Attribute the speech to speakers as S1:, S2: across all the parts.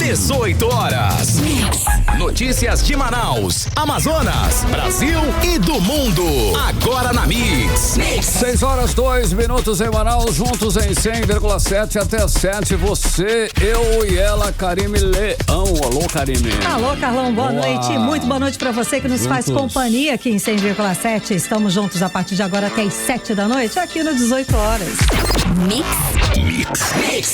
S1: 18 horas. Notícias de Manaus, Amazonas, Brasil e do mundo. Agora na Mix.
S2: 6 horas 2 minutos em Manaus, juntos em 100,7 até 7. Você, eu e ela, Karime Leão. Alô, Karime.
S3: Alô, Carlão, boa noite. Muito boa noite pra você que nos faz companhia aqui em 100,7. Estamos juntos a partir de agora até as 7 da noite, aqui no 18 horas.
S1: Mix.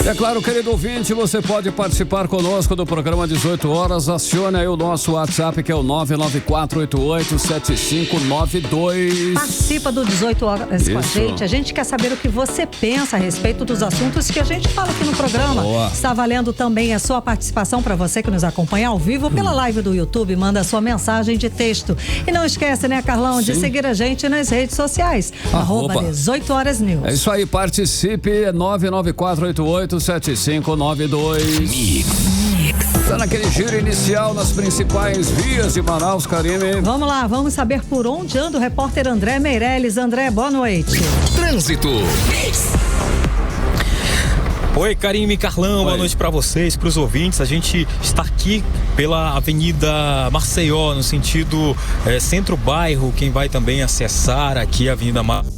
S2: É claro, querido ouvinte, você pode participar conosco do programa 18 horas. Acione aí o nosso WhatsApp, que é o 994887592.
S3: Participa do 18 horas com a gente. A gente quer saber o que você pensa a respeito dos assuntos que a gente fala aqui no programa.
S2: Boa.
S3: Está valendo também a sua participação para você que nos acompanha ao vivo pela live do YouTube. Manda a sua mensagem de texto. E não esquece, né, Carlão, de seguir a gente nas redes sociais. @ 18 horas News.
S2: É isso aí, participe, 994887592. Tá naquele giro inicial nas principais vias de Manaus, Karime.
S3: Vamos lá, vamos saber por onde anda o repórter André Meirelles. André, boa noite.
S1: Trânsito.
S4: Oi, Karime, Carlão, boa noite para vocês, para os ouvintes. A gente está aqui pela Avenida Maceió, no sentido centro-bairro. Quem vai também acessar aqui a Avenida Maceió.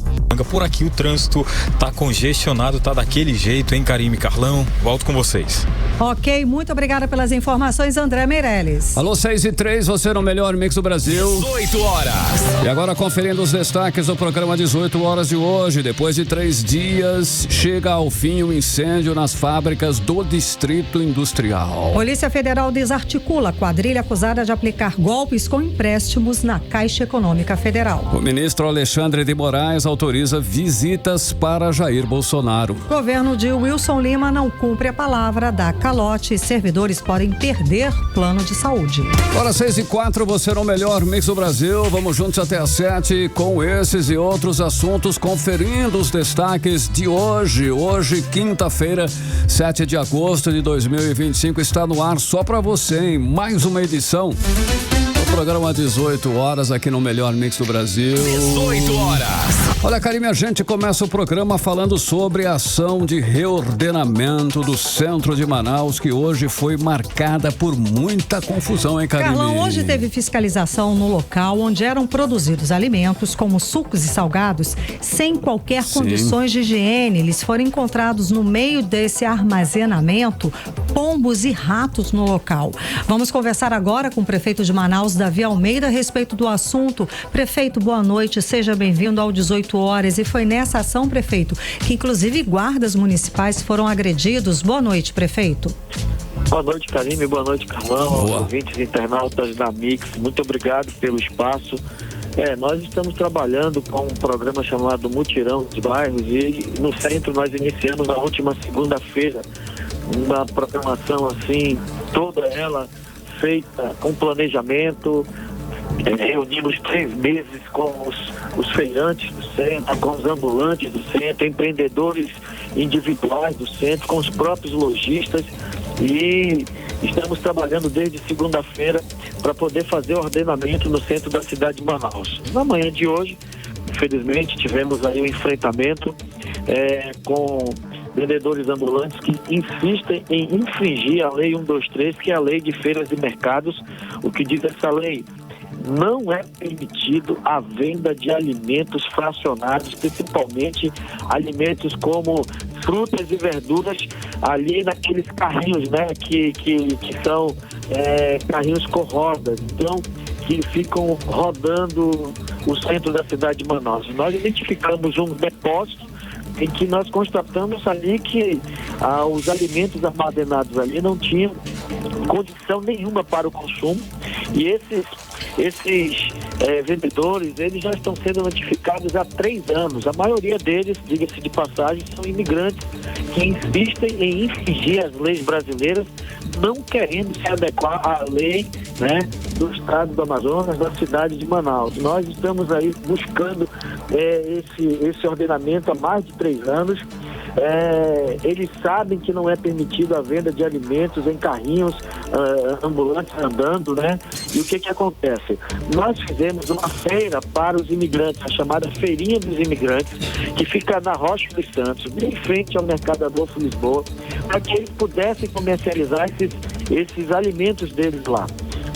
S4: Por aqui o trânsito tá congestionado, tá daquele jeito, hein, Karime, Carlão? Volto com vocês.
S3: Ok, muito obrigada pelas informações, André Meirelles.
S2: Alô, 6 e 3, você no melhor mix do Brasil.
S1: 18 horas.
S2: E agora conferindo os destaques do programa 18 horas de hoje. Depois de 3 dias, chega ao fim o incêndio nas fábricas do Distrito Industrial.
S3: Polícia Federal desarticula a quadrilha acusada de aplicar golpes com empréstimos na Caixa Econômica Federal.
S2: O ministro Alexandre de Moraes autoriza visitas para Jair Bolsonaro.
S3: Governo de Wilson Lima não cumpre a palavra, dá calote e servidores podem perder plano de saúde.
S2: Agora 6 e 4, você no melhor mix do Brasil. Vamos juntos até às 7 com esses e outros assuntos, conferindo os destaques de hoje. Hoje, quinta-feira, 7 de agosto de 2025, está no ar só para você, em mais uma edição do programa 18 horas aqui no melhor mix do Brasil.
S1: 18 horas.
S2: Olha, Karime, a gente começa o programa falando sobre a ação de reordenamento do centro de Manaus, que hoje foi marcada por muita confusão, hein, Karime?
S3: Carlão, hoje teve fiscalização no local onde eram produzidos alimentos como sucos e salgados sem qualquer condições de higiene. Eles foram encontrados no meio desse armazenamento pombos e ratos no local. Vamos conversar agora com o prefeito de Manaus, Davi Almeida, a respeito do assunto. Prefeito, boa noite, seja bem-vindo ao 18 horas. E foi nessa ação, prefeito, que inclusive guardas municipais foram agredidos. Boa noite, prefeito.
S5: Boa noite, Karime, boa noite, Carlão, ouvintes internautas da Mix, muito obrigado pelo espaço. Nós estamos trabalhando com um programa chamado Mutirão dos Bairros e no centro nós iniciamos na última segunda-feira uma programação assim, toda ela feita com planejamento. Reunimos 3 meses com os feirantes do centro, com os ambulantes do centro, empreendedores individuais do centro, com os próprios lojistas e estamos trabalhando desde segunda-feira para poder fazer o ordenamento no centro da cidade de Manaus. Na manhã de hoje, infelizmente, tivemos aí um enfrentamento com vendedores ambulantes que insistem em infringir a lei 123, que é a lei de feiras e mercados. O que diz essa lei? Não é permitido a venda de alimentos fracionados, principalmente alimentos como frutas e verduras, ali naqueles carrinhos, né, que são carrinhos com rodas, então, que ficam rodando o centro da cidade de Manaus. Nós identificamos um depósito em que nós constatamos ali que os alimentos armazenados ali não tinham condição nenhuma para o consumo e esses vendedores, eles já estão sendo notificados há 3 anos. A maioria deles, diga-se de passagem, são imigrantes que insistem em infringir as leis brasileiras, não querendo se adequar à lei, né, do estado do Amazonas, da cidade de Manaus. Nós estamos aí buscando esse ordenamento há mais de 3 anos. Eles sabem que não é permitido a venda de alimentos em carrinhos ambulantes andando, né? E o que acontece? Nós fizemos uma feira para os imigrantes, a chamada Feirinha dos Imigrantes, que fica na Rocha dos Santos, bem em frente ao Mercado Adolfo Lisboa, para que eles pudessem comercializar esses alimentos deles lá.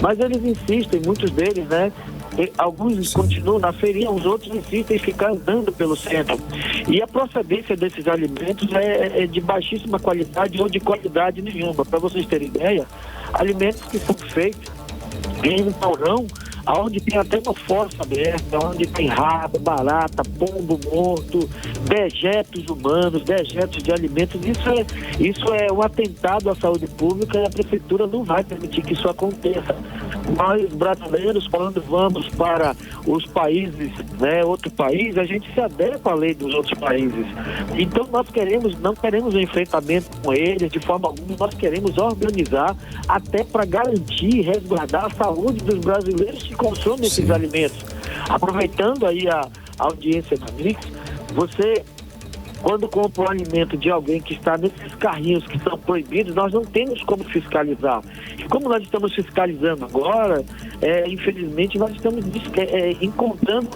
S5: Mas eles insistem, muitos deles, né? Alguns continuam na feirinha, os outros insistem em ficar andando pelo centro. E a procedência desses alimentos é de baixíssima qualidade ou de qualidade nenhuma. Para vocês terem ideia, alimentos que são feitos em um porão onde tem até uma fossa aberta, onde tem rato, barata, pombo morto, dejetos humanos, dejetos de alimentos. Isso é um atentado à saúde pública e a prefeitura não vai permitir que isso aconteça. Nós, brasileiros, quando vamos para os países, né, outro país, a gente se adequa à lei dos outros países. Então nós não queremos um enfrentamento com eles de forma alguma, nós queremos organizar até para garantir e resguardar a saúde dos brasileiros que consomem esses alimentos. Aproveitando aí a audiência da Mix, você, quando compra o alimento de alguém que está nesses carrinhos que são proibidos, nós não temos como fiscalizar. E como nós estamos fiscalizando agora, infelizmente nós estamos encontrando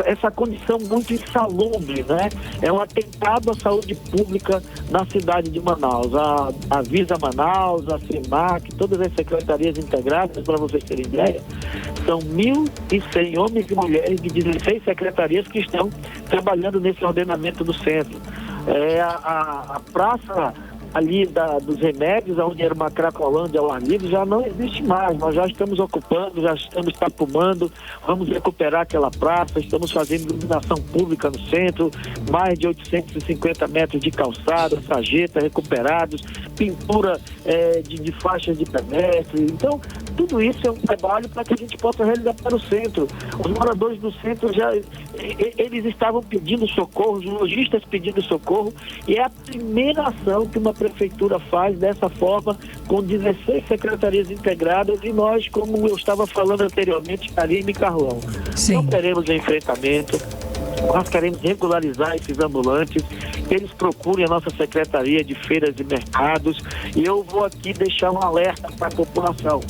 S5: essa condição muito insalubre, né? É um atentado à saúde pública na cidade de Manaus. A Visa Manaus, a CEMAC, todas as secretarias integradas, para vocês terem ideia, são 1.100 homens e mulheres de 16 secretarias que estão trabalhando nesse ordenamento do centro. A praça ali dos remédios, onde era uma Cracolândia ao ar livre, já não existe mais. Nós já estamos ocupando, já estamos tapumando, vamos recuperar aquela praça, estamos fazendo iluminação pública no centro, mais de 850 metros de calçada, sarjeta recuperados, pintura de faixas de pedestre. Então, tudo isso é um trabalho para que a gente possa realizar para o centro. Os moradores do centro eles estavam pedindo socorro, os lojistas pedindo socorro, e é a primeira ação que uma prefeitura faz dessa forma, com 16 secretarias integradas, e nós, como eu estava falando anteriormente, Karime e Carlão, não queremos enfrentamento, nós queremos regularizar esses ambulantes, que eles procurem a nossa Secretaria de Feiras e Mercados, e eu vou aqui deixar um alerta para a população.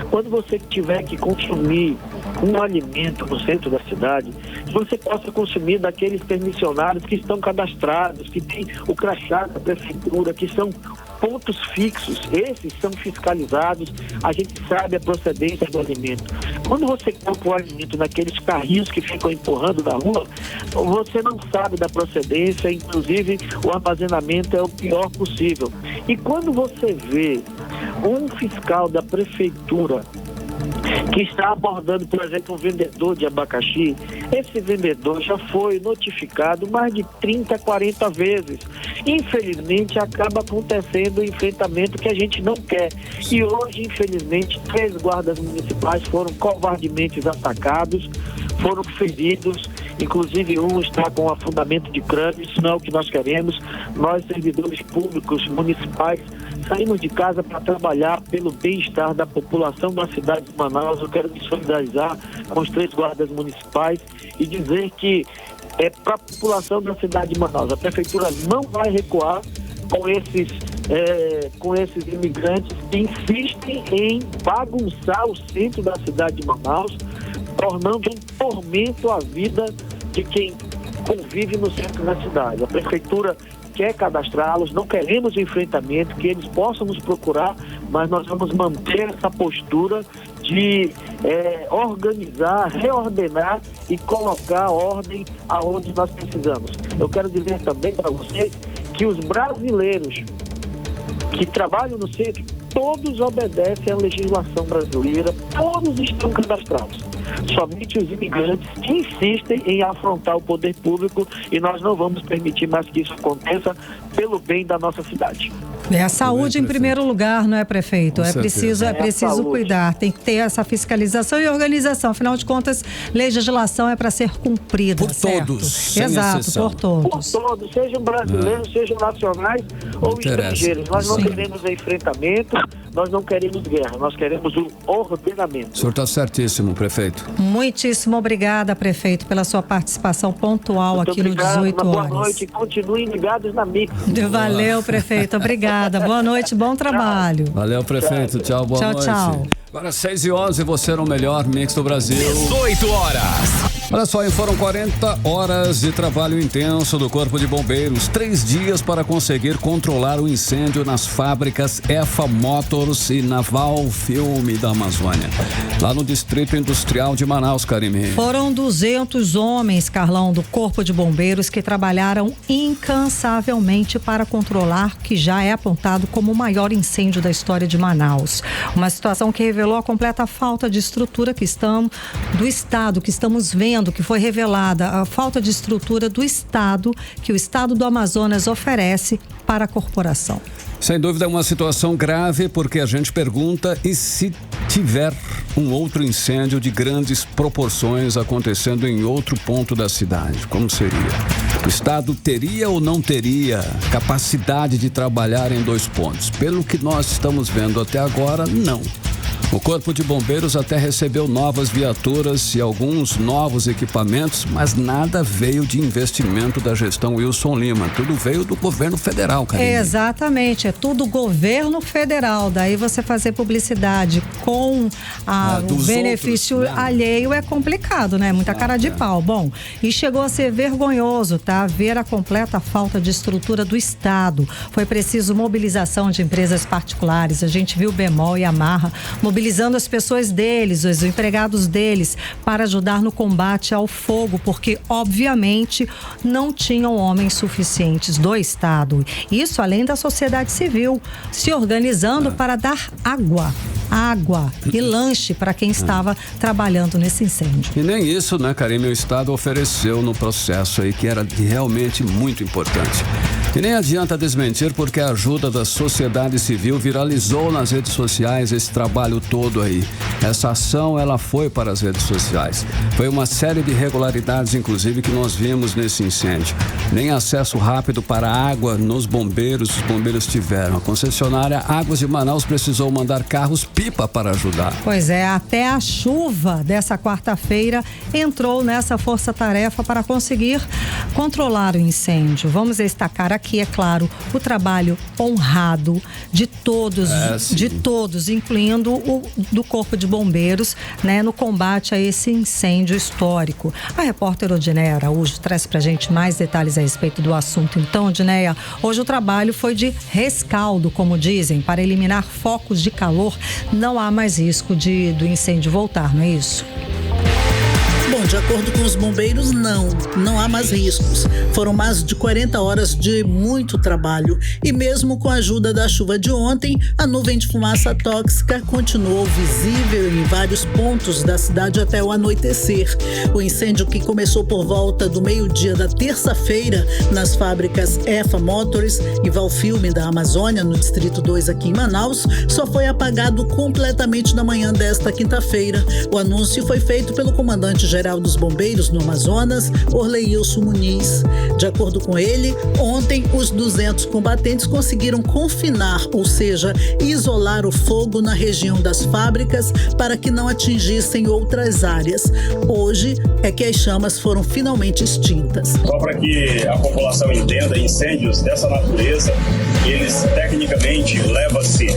S5: Quando você tiver que consumir um alimento no centro da cidade, você possa consumir daqueles permissionários que estão cadastrados, que têm o crachá da prefeitura, que são pontos fixos. Esses são fiscalizados, a gente sabe a procedência do alimento. Quando você compra o alimento naqueles carrinhos que ficam empurrando na rua, você não sabe da procedência, inclusive o armazenamento é o pior possível. E quando você vê um fiscal da prefeitura que está abordando, por exemplo, um vendedor de abacaxi, esse vendedor já foi notificado mais de 30, 40 vezes. Infelizmente, acaba acontecendo o enfrentamento que a gente não quer. E hoje, infelizmente, 3 guardas municipais foram covardemente atacados, foram feridos, inclusive um está com afundamento de crânio. Isso não é o que nós queremos. Nós, servidores públicos municipais, saímos de casa para trabalhar pelo bem-estar da população da cidade de Manaus. Eu quero me solidarizar com os 3 guardas municipais e dizer que para a população da cidade de Manaus, a prefeitura não vai recuar com esses imigrantes que insistem em bagunçar o centro da cidade de Manaus, tornando um tormento a vida de quem convive no centro da cidade. A prefeitura quer cadastrá-los, não queremos enfrentamento, que eles possam nos procurar, mas nós vamos manter essa postura de organizar, reordenar e colocar ordem aonde nós precisamos. Eu quero dizer também para vocês que os brasileiros que trabalham no centro, todos obedecem à legislação brasileira, todos estão cadastrados. Somente os imigrantes insistem em afrontar o poder público e nós não vamos permitir mais que isso aconteça pelo bem da nossa cidade.
S3: É a saúde em primeiro lugar, não é, prefeito? É preciso cuidar, tem que ter essa fiscalização e organização. Afinal de contas, legislação é para ser cumprida.
S2: Por todos.
S3: Exato, por todos.
S5: Por todos, sejam brasileiros, sejam nacionais ou estrangeiros. Nós não queremos enfrentamento, nós não queremos guerra, nós queremos um ordenamento.
S2: O senhor está certíssimo, prefeito.
S3: Muitíssimo obrigada, prefeito, pela sua participação pontual
S5: muito
S3: aqui
S5: obrigado,
S3: no 18 horas.
S5: Boa noite, continuem ligados na Mix.
S3: Valeu, prefeito, obrigada. Boa noite, bom trabalho.
S2: Valeu, prefeito. Tchau, boa noite.
S3: Tchau.
S2: Agora 6h11, você no melhor Mix do Brasil.
S1: 18 horas.
S2: Olha só, foram 40 horas de trabalho intenso do Corpo de Bombeiros, 3 dias para conseguir controlar o incêndio nas fábricas EFA Motors e na Valfilme da Amazônia, lá no Distrito Industrial de Manaus, Karime.
S3: Foram 200 homens, Carlão, do Corpo de Bombeiros que trabalharam incansavelmente para controlar o que já é apontado como o maior incêndio da história de Manaus. Uma situação que revelou a completa falta de estrutura do Estado, que estamos vendo, que foi revelada a falta de estrutura do Estado, que o Estado do Amazonas oferece para a corporação.
S2: Sem dúvida é uma situação grave, porque a gente pergunta, e se tiver um outro incêndio de grandes proporções acontecendo em outro ponto da cidade, como seria? O Estado teria ou não teria capacidade de trabalhar em 2 pontos? Pelo que nós estamos vendo até agora, não. O Corpo de Bombeiros até recebeu novas viaturas e alguns novos equipamentos, mas nada veio de investimento da gestão Wilson Lima. Tudo veio do governo federal, Karine.
S3: Exatamente, é tudo governo federal. Daí você fazer publicidade com o benefício outros, né? Alheio é complicado, né? Muita cara de pau. Bom, e chegou a ser vergonhoso, tá? Ver a completa falta de estrutura do Estado. Foi preciso mobilização de empresas particulares. A gente viu o Bemol e a Marra mobilizando as pessoas deles, os empregados deles, para ajudar no combate ao fogo, porque, obviamente, não tinham homens suficientes do Estado. Isso além da sociedade civil, se organizando para dar água e lanche para quem estava trabalhando nesse incêndio.
S2: E nem isso, né, Karime, o Estado ofereceu no processo aí, que era realmente muito importante. E nem adianta desmentir, porque a ajuda da sociedade civil viralizou nas redes sociais esse trabalho todo aí. Essa ação, ela foi para as redes sociais. Foi uma série de irregularidades, inclusive, que nós vimos nesse incêndio. Nem acesso rápido para a água os bombeiros tiveram. A concessionária Águas de Manaus precisou mandar carros-pipa para ajudar.
S3: Pois é, até a chuva dessa quarta-feira entrou nessa força-tarefa para conseguir controlar o incêndio. Vamos destacar aqui, é claro, o trabalho honrado de todos, incluindo o do Corpo de Bombeiros, né, no combate a esse incêndio histórico. A repórter Odineia Araújo traz pra gente mais detalhes a respeito do assunto. Então, Odineia, hoje o trabalho foi de rescaldo, como dizem, para eliminar focos de calor. Não há mais risco do incêndio voltar, não é isso?
S6: Bom, de acordo com os bombeiros, não há mais riscos. Foram mais de 40 horas de muito trabalho. E mesmo com a ajuda da chuva de ontem, a nuvem de fumaça tóxica continuou visível em vários pontos da cidade até o anoitecer. O incêndio, que começou por volta do meio-dia da terça-feira nas fábricas EFA Motors e Valfilme da Amazônia, no Distrito 2 aqui em Manaus, só foi apagado completamente na manhã desta quinta-feira. O anúncio foi feito pelo comandante-geral dos Bombeiros no Amazonas, Orleilson Muniz. De acordo com ele, ontem os 200 combatentes conseguiram confinar, ou seja, isolar o fogo na região das fábricas para que não atingissem outras áreas. Hoje é que as chamas foram finalmente extintas.
S7: Só para que a população entenda, incêndios dessa natureza, eles tecnicamente levam-se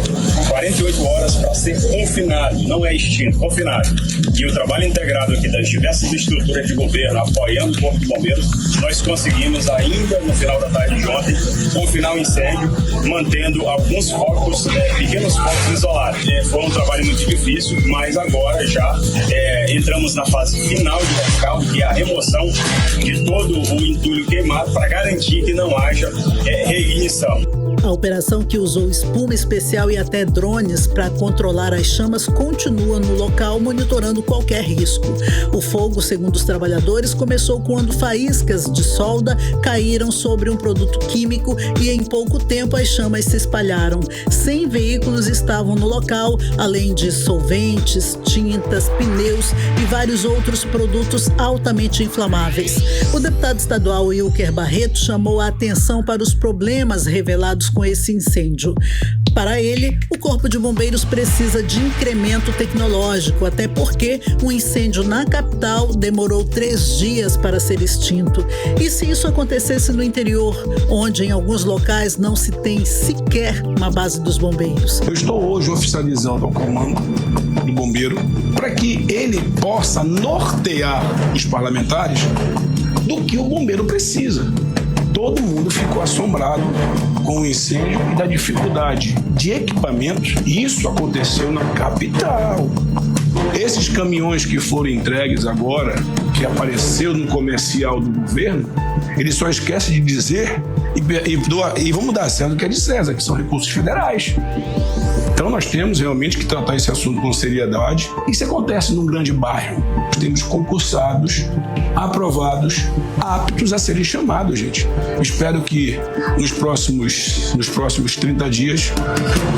S7: 48 horas para ser confinado, não é extinto, confinado. E o trabalho integrado aqui das diversas estruturas de governo apoiando o Corpo de Bombeiros, nós conseguimos ainda no final da tarde de ontem confinar o incêndio, mantendo alguns focos, pequenos focos isolados. Foi um trabalho muito difícil, mas agora já entramos na fase final de rescaldo, que é a remoção de todo o entulho queimado para garantir que não haja reignição.
S6: A operação, que usou espuma especial e até drones para controlar as chamas, continua no local, monitorando qualquer risco. O fogo, segundo os trabalhadores, começou quando faíscas de solda caíram sobre um produto químico e em pouco tempo as chamas se espalharam. 100 veículos estavam no local, além de solventes, tintas, pneus e vários outros produtos altamente inflamáveis. O deputado estadual Wilker Barreto chamou a atenção para os problemas revelados com esse incêndio. Para ele, o Corpo de Bombeiros precisa de incremento tecnológico, até porque um incêndio na capital demorou 3 dias para ser extinto. E se isso acontecesse no interior, onde em alguns locais não se tem sequer uma base dos bombeiros?
S8: Eu estou hoje oficializando ao comando do bombeiro para que ele possa nortear os parlamentares do que o bombeiro precisa. Todo mundo ficou assombrado com o incêndio e da dificuldade de equipamentos. Isso aconteceu na capital. Esses caminhões que foram entregues agora, que apareceu no comercial do governo, ele só esquece de dizer e vamos dar certo do que é de César, que são recursos federais. Então nós temos realmente que tratar esse assunto com seriedade. Isso acontece num grande bairro. Nós temos concursados, aprovados, aptos a serem chamados, gente. Espero que nos próximos 30 dias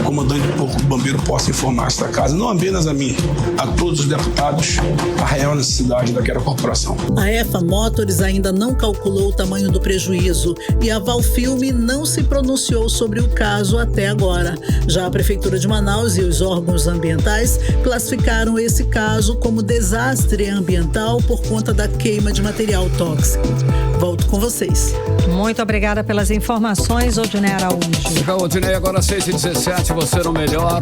S8: o comandante do bombeiro possa informar esta casa, não apenas a mim, a todos os deputados, a real necessidade daquela corporação.
S6: A EFA Motors ainda não calculou o tamanho do prejuízo e a Valfilme não se pronunciou sobre o caso até agora. Já a Prefeitura de Manaus e os órgãos ambientais classificaram esse caso como desastre ambiental por conta da queima de material tóxico. Volto com vocês.
S3: Muito obrigada pelas informações, Odinei Araújo.
S2: Legal, Odinei, agora 6h17, você no melhor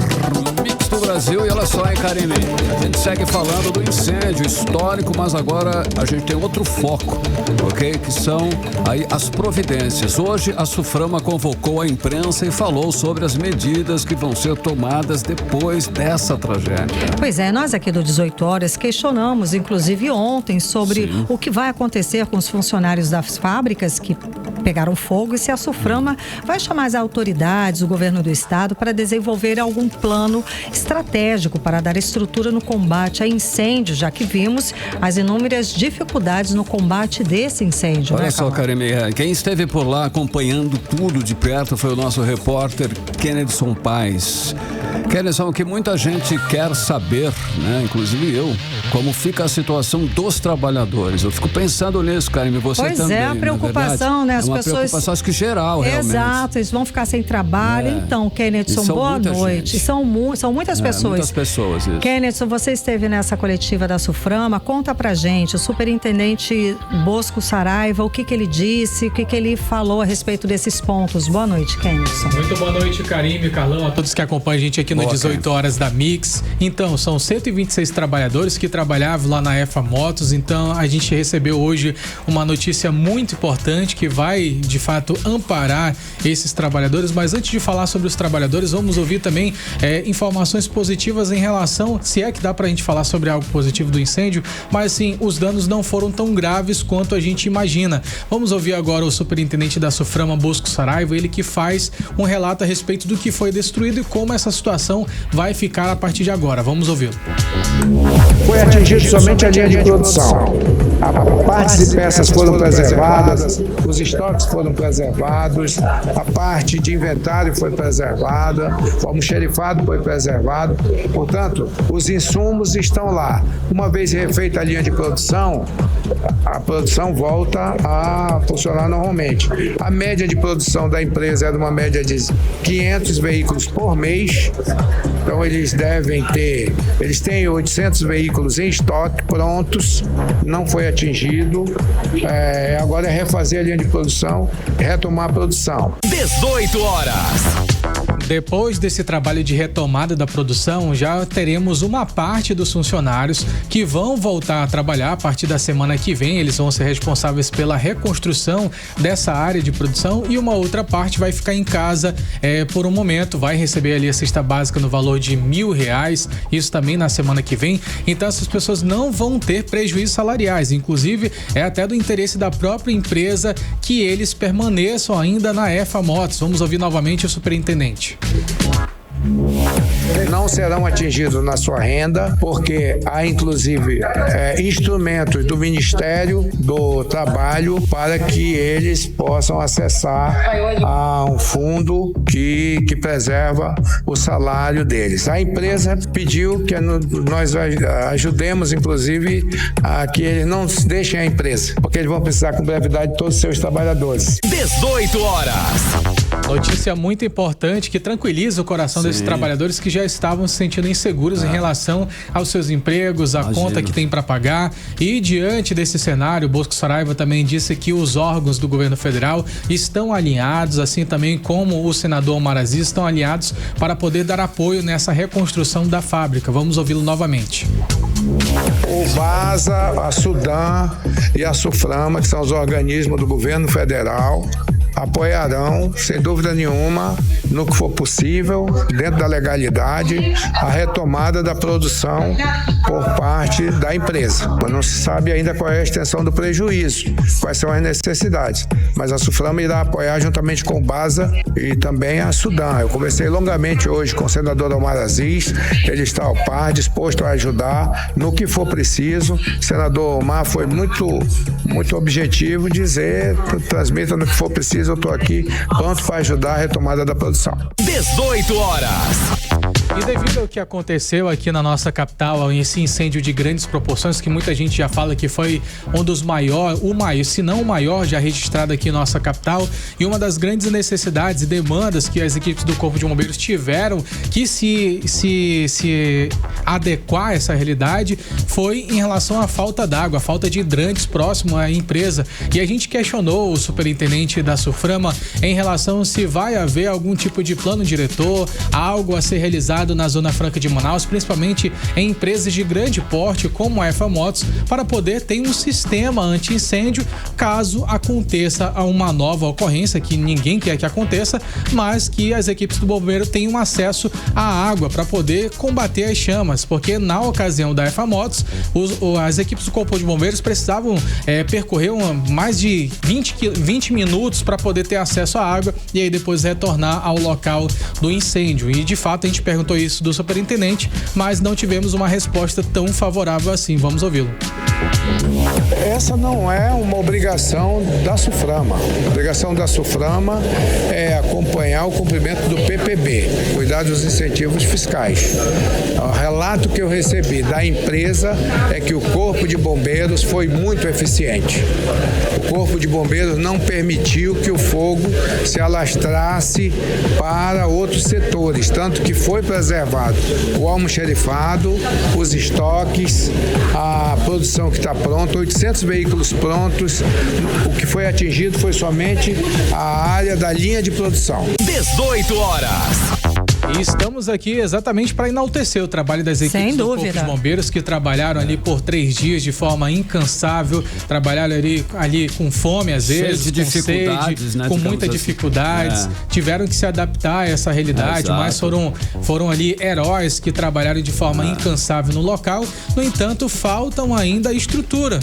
S2: Mix do Brasil. E olha só, hein, Karime, a gente segue falando do incêndio histórico, mas agora a gente tem outro foco, ok? Que são aí as providências. Hoje a Suframa convocou a imprensa e falou sobre as medidas que vão ser tomadas depois dessa tragédia.
S3: Pois é, nós aqui do 18 Horas questionamos, inclusive ontem, sobre o que vai acontecer com os funcionários das fábricas que pegaram fogo e se a Suframa vai chamar as autoridades, o governo do estado, para desenvolver algum plano estratégico para dar estrutura no combate a incêndio, já que vimos as inúmeras dificuldades no combate desse incêndio.
S2: Olha só, Karime, quem esteve por lá acompanhando tudo de perto foi o nosso repórter Kennedson Paes. Kennedson, o que muita gente quer saber, né, inclusive eu, como fica a situação dos trabalhadores. Eu fico pensando nisso, Karime, você também.
S3: Pois é, a preocupação, né? As
S2: uma
S3: pessoas...
S2: preocupação, acho que geral, realmente.
S3: Exato, eles vão ficar sem trabalho. Então, Kennedson, boa noite. São muitas pessoas.
S2: Muitas pessoas, isso.
S3: Kennedson, você esteve nessa coletiva da Suframa, conta pra gente, o superintendente Bosco Saraiva, o que ele disse, o que ele falou a respeito desses pontos. Boa noite, Kennedson.
S9: Muito boa noite, Karime, Carlão, a todos que acompanham a gente aqui no 18 Horas da Mix. Então, são 126 trabalhadores que trabalhavam lá na EFA Motos. Então, a gente recebeu hoje uma notícia muito importante que vai, de fato, amparar esses trabalhadores. Mas antes de falar sobre os trabalhadores, vamos ouvir também informações positivas em relação, se é que dá pra gente falar sobre algo positivo do incêndio, mas sim, os danos não foram tão graves quanto a gente imagina. Vamos ouvir agora o superintendente da Suframa, Bosco Saraiva, ele que faz um relato a respeito do que foi destruído e como essa situação vai ficar a partir de agora. Vamos ouvi-lo.
S10: Foi atingido somente a linha de produção. Partes e peças foram preservadas, os estoques foram preservados, a parte de inventário foi preservada, o almoxerifado foi preservado. Portanto, os insumos estão lá. Uma vez refeita a linha de produção, a produção volta a funcionar normalmente. A média de produção da empresa era uma média de 500 veículos por mês. Então eles têm 800 veículos em estoque prontos, não foi atingido. Agora é refazer a linha de produção, retomar a produção.
S1: 18 horas.
S9: Depois desse trabalho de retomada da produção, já teremos uma parte dos funcionários que vão voltar a trabalhar a partir da semana que vem. Eles vão ser responsáveis pela reconstrução dessa área de produção e uma outra parte vai ficar em casa por um momento, vai receber ali a cesta básica no valor de R$1.000, isso também na semana que vem. Então essas pessoas não vão ter prejuízos salariais, inclusive é até do interesse da própria empresa que eles permaneçam ainda na EFA Motos. Vamos ouvir novamente o superintendente.
S10: Não serão atingidos na sua renda, porque há inclusive instrumentos do Ministério do Trabalho para que eles possam acessar a um fundo que preserva o salário deles. A empresa pediu que nós ajudemos, inclusive, a que eles não deixem a empresa, porque eles vão precisar com brevidade de todos os seus trabalhadores.
S1: 18 horas.
S9: Notícia muito importante que tranquiliza o coração desses trabalhadores que já estavam se sentindo inseguros em relação aos seus empregos, a conta que tem para pagar. E diante desse cenário, o Bosco Saraiva também disse que os órgãos do governo federal estão alinhados, assim também como o senador Omar Aziz, estão alinhados para poder dar apoio nessa reconstrução da fábrica. Vamos ouvi-lo novamente.
S10: O BASA, a Sudan e a SUFRAMA, que são os organismos do governo federal, apoiarão, sem dúvida nenhuma, no que for possível, dentro da legalidade, a retomada da produção por parte da empresa. Não se sabe ainda qual é a extensão do prejuízo, quais são as necessidades, mas a SUFRAMA irá apoiar juntamente com o BASA e também a Sudan. Eu conversei longamente hoje com o senador Omar Aziz, ele está ao par, disposto a ajudar no que for preciso. O senador Omar foi muito objetivo, dizer, transmita no que for preciso, eu estou aqui pronto para ajudar a retomada da produção.
S1: 18 horas.
S9: E devido ao que aconteceu aqui na nossa capital, esse incêndio de grandes proporções, que muita gente já fala que foi um dos maiores, se não o maior já registrado aqui em nossa capital, e uma das grandes necessidades e demandas que as equipes do Corpo de Bombeiros tiveram que se adequar a essa realidade foi em relação à falta d'água, a falta de hidrantes próximo à empresa. E a gente questionou o superintendente da SUFRAMA em relação se vai haver algum tipo de plano diretor, algo a ser realizado na Zona Franca de Manaus, principalmente em empresas de grande porte como a EFA Motos, para poder ter um sistema anti-incêndio caso aconteça uma nova ocorrência, que ninguém quer que aconteça, mas que as equipes do bombeiro tenham acesso à água para poder combater as chamas, porque na ocasião da EFA Motos, as equipes do Corpo de Bombeiros precisavam percorrer mais de 20 minutos para poder ter acesso à água e aí depois retornar ao local do incêndio. E de fato a gente perguntou isso do superintendente, mas não tivemos uma resposta tão favorável assim. Vamos ouvi-lo.
S10: Essa não é uma obrigação da SUFRAMA. A obrigação da SUFRAMA é acompanhar o cumprimento do PPB, cuidar dos incentivos fiscais. O relato que eu recebi da empresa é que o Corpo de Bombeiros foi muito eficiente. O Corpo de Bombeiros não permitiu que o fogo se alastrasse para outros setores, tanto que foi preservado o almoxerifado, os estoques, a produção que está pronta, 800 veículos prontos. O que foi atingido foi somente a área da linha de produção.
S1: 18 horas.
S9: E estamos aqui exatamente para enaltecer o trabalho das equipes do Corpo de Bombeiros, que trabalharam ali por 3 dias de forma incansável, trabalharam ali com fome às vezes, com sede, né, com muitas dificuldades, tiveram que se adaptar a essa realidade, mas foram ali heróis que trabalharam de forma incansável no local. No entanto, faltam ainda estrutura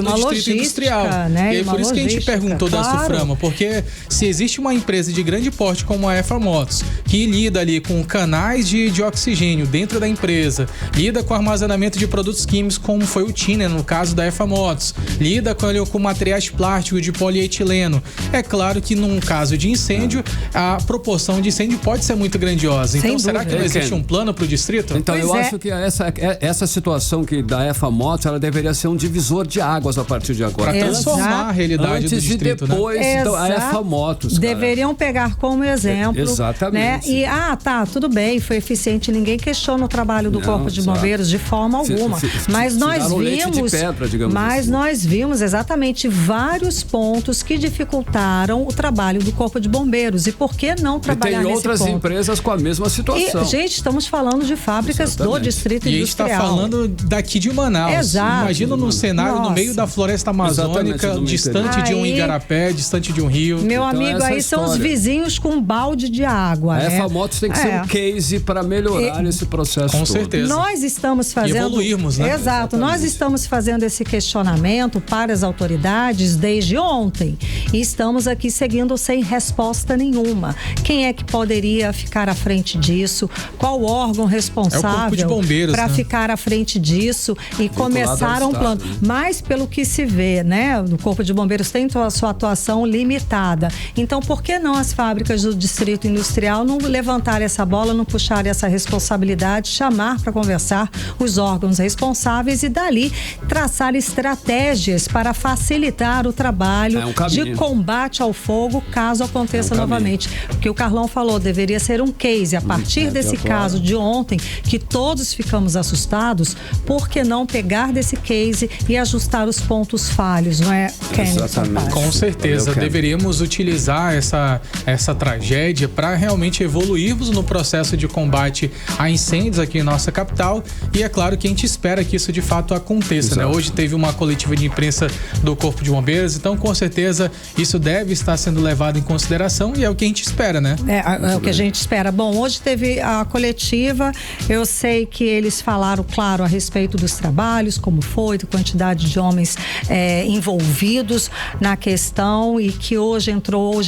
S9: no distrito industrial.
S3: Né?
S9: E aí, por isso que a gente perguntou da SUFRAMA, porque se existe uma empresa de grande porte como a EFA Motos, que lida ali com canais de oxigênio dentro da empresa, lida com armazenamento de produtos químicos, como foi o Tiner, no caso da EFA Motos, lida com materiais plásticos de polietileno. É claro que num caso de incêndio, a proporção de incêndio pode ser muito grandiosa. Então, será que não existe um plano para o distrito?
S2: Então, eu acho que essa situação que da EFA Motos, ela deveria ser um divisor de águas a partir de agora.
S9: Para transformar a realidade do distrito,
S2: e depois, né? Então, a EFA Motos, cara.
S3: Deveriam pegar como exemplo.
S2: Exatamente.
S3: Né? E, tudo bem, foi eficiente. Ninguém questiona o trabalho do Corpo de Bombeiros de forma alguma. Mas nós vimos exatamente vários pontos que dificultaram o trabalho do Corpo de Bombeiros. E por que não trabalhar nesse ponto?
S2: Tem outras empresas com a mesma situação.
S3: E, gente, estamos falando de fábricas do distrito industrial.
S9: E a gente está falando daqui de Manaus.
S3: Exato.
S9: Imagina num cenário no meio da floresta amazônica, distante de um igarapé, distante de um rio.
S3: Meu amigo, aí são os vizinhos com um balde de água.
S2: A EFA Motos tem que ser um case para melhorar esse processo
S9: com certeza.
S3: Nós estamos fazendo...
S9: E evoluirmos, né?
S3: Exato. Nós estamos fazendo esse questionamento para as autoridades desde ontem. E estamos aqui seguindo sem resposta nenhuma. Quem é que poderia ficar à frente disso? Qual órgão responsável
S9: Corpo de Bombeiros,
S3: para ficar à frente disso e começar um plano? Mas Mas pelo que se vê, né, o Corpo de Bombeiros tem a sua atuação limitada. Então, por que não as fábricas do Distrito Industrial não levantar essa bola, não puxar essa responsabilidade, chamar para conversar os órgãos responsáveis e dali traçar estratégias para facilitar o trabalho de combate ao fogo caso aconteça novamente. Porque o Carlão falou, deveria ser um case. A partir desse caso de ontem, que todos ficamos assustados, por que não pegar desse case e ajustar os pontos falhos, não é, Kennedy?
S2: Exatamente.
S9: Com certeza, deveríamos utilizar essa tragédia para realmente evoluirmos no processo de combate a incêndios aqui em nossa capital, e é claro que a gente espera que isso de fato aconteça, né? Hoje teve uma coletiva de imprensa do Corpo de Bombeiros, então com certeza isso deve estar sendo levado em consideração e é o que a gente espera, né?
S3: É o que a gente espera. Bom, hoje teve a coletiva, eu sei que eles falaram, claro, a respeito dos trabalhos, como foi, da quantidade de homens envolvidos na questão, e que hoje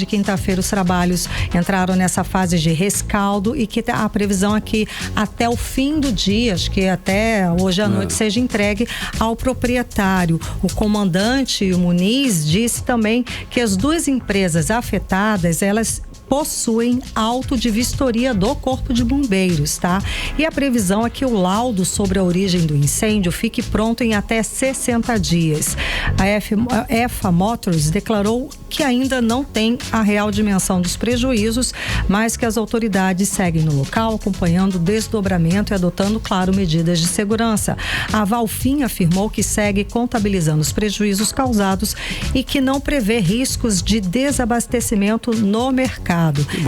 S3: quinta-feira, os trabalhos entraram nessa fase de rescaldo e que a previsão é que até o fim do dia, acho que até hoje à noite, seja entregue ao proprietário. O comandante Muniz disse também que as duas empresas afetadas, elas possuem auto de vistoria do Corpo de Bombeiros, tá? E a previsão é que o laudo sobre a origem do incêndio fique pronto em até 60 dias. A EFA Motors declarou que ainda não tem a real dimensão dos prejuízos, mas que as autoridades seguem no local, acompanhando o desdobramento e adotando, claro, medidas de segurança. A Valfin afirmou que segue contabilizando os prejuízos causados e que não prevê riscos de desabastecimento no mercado.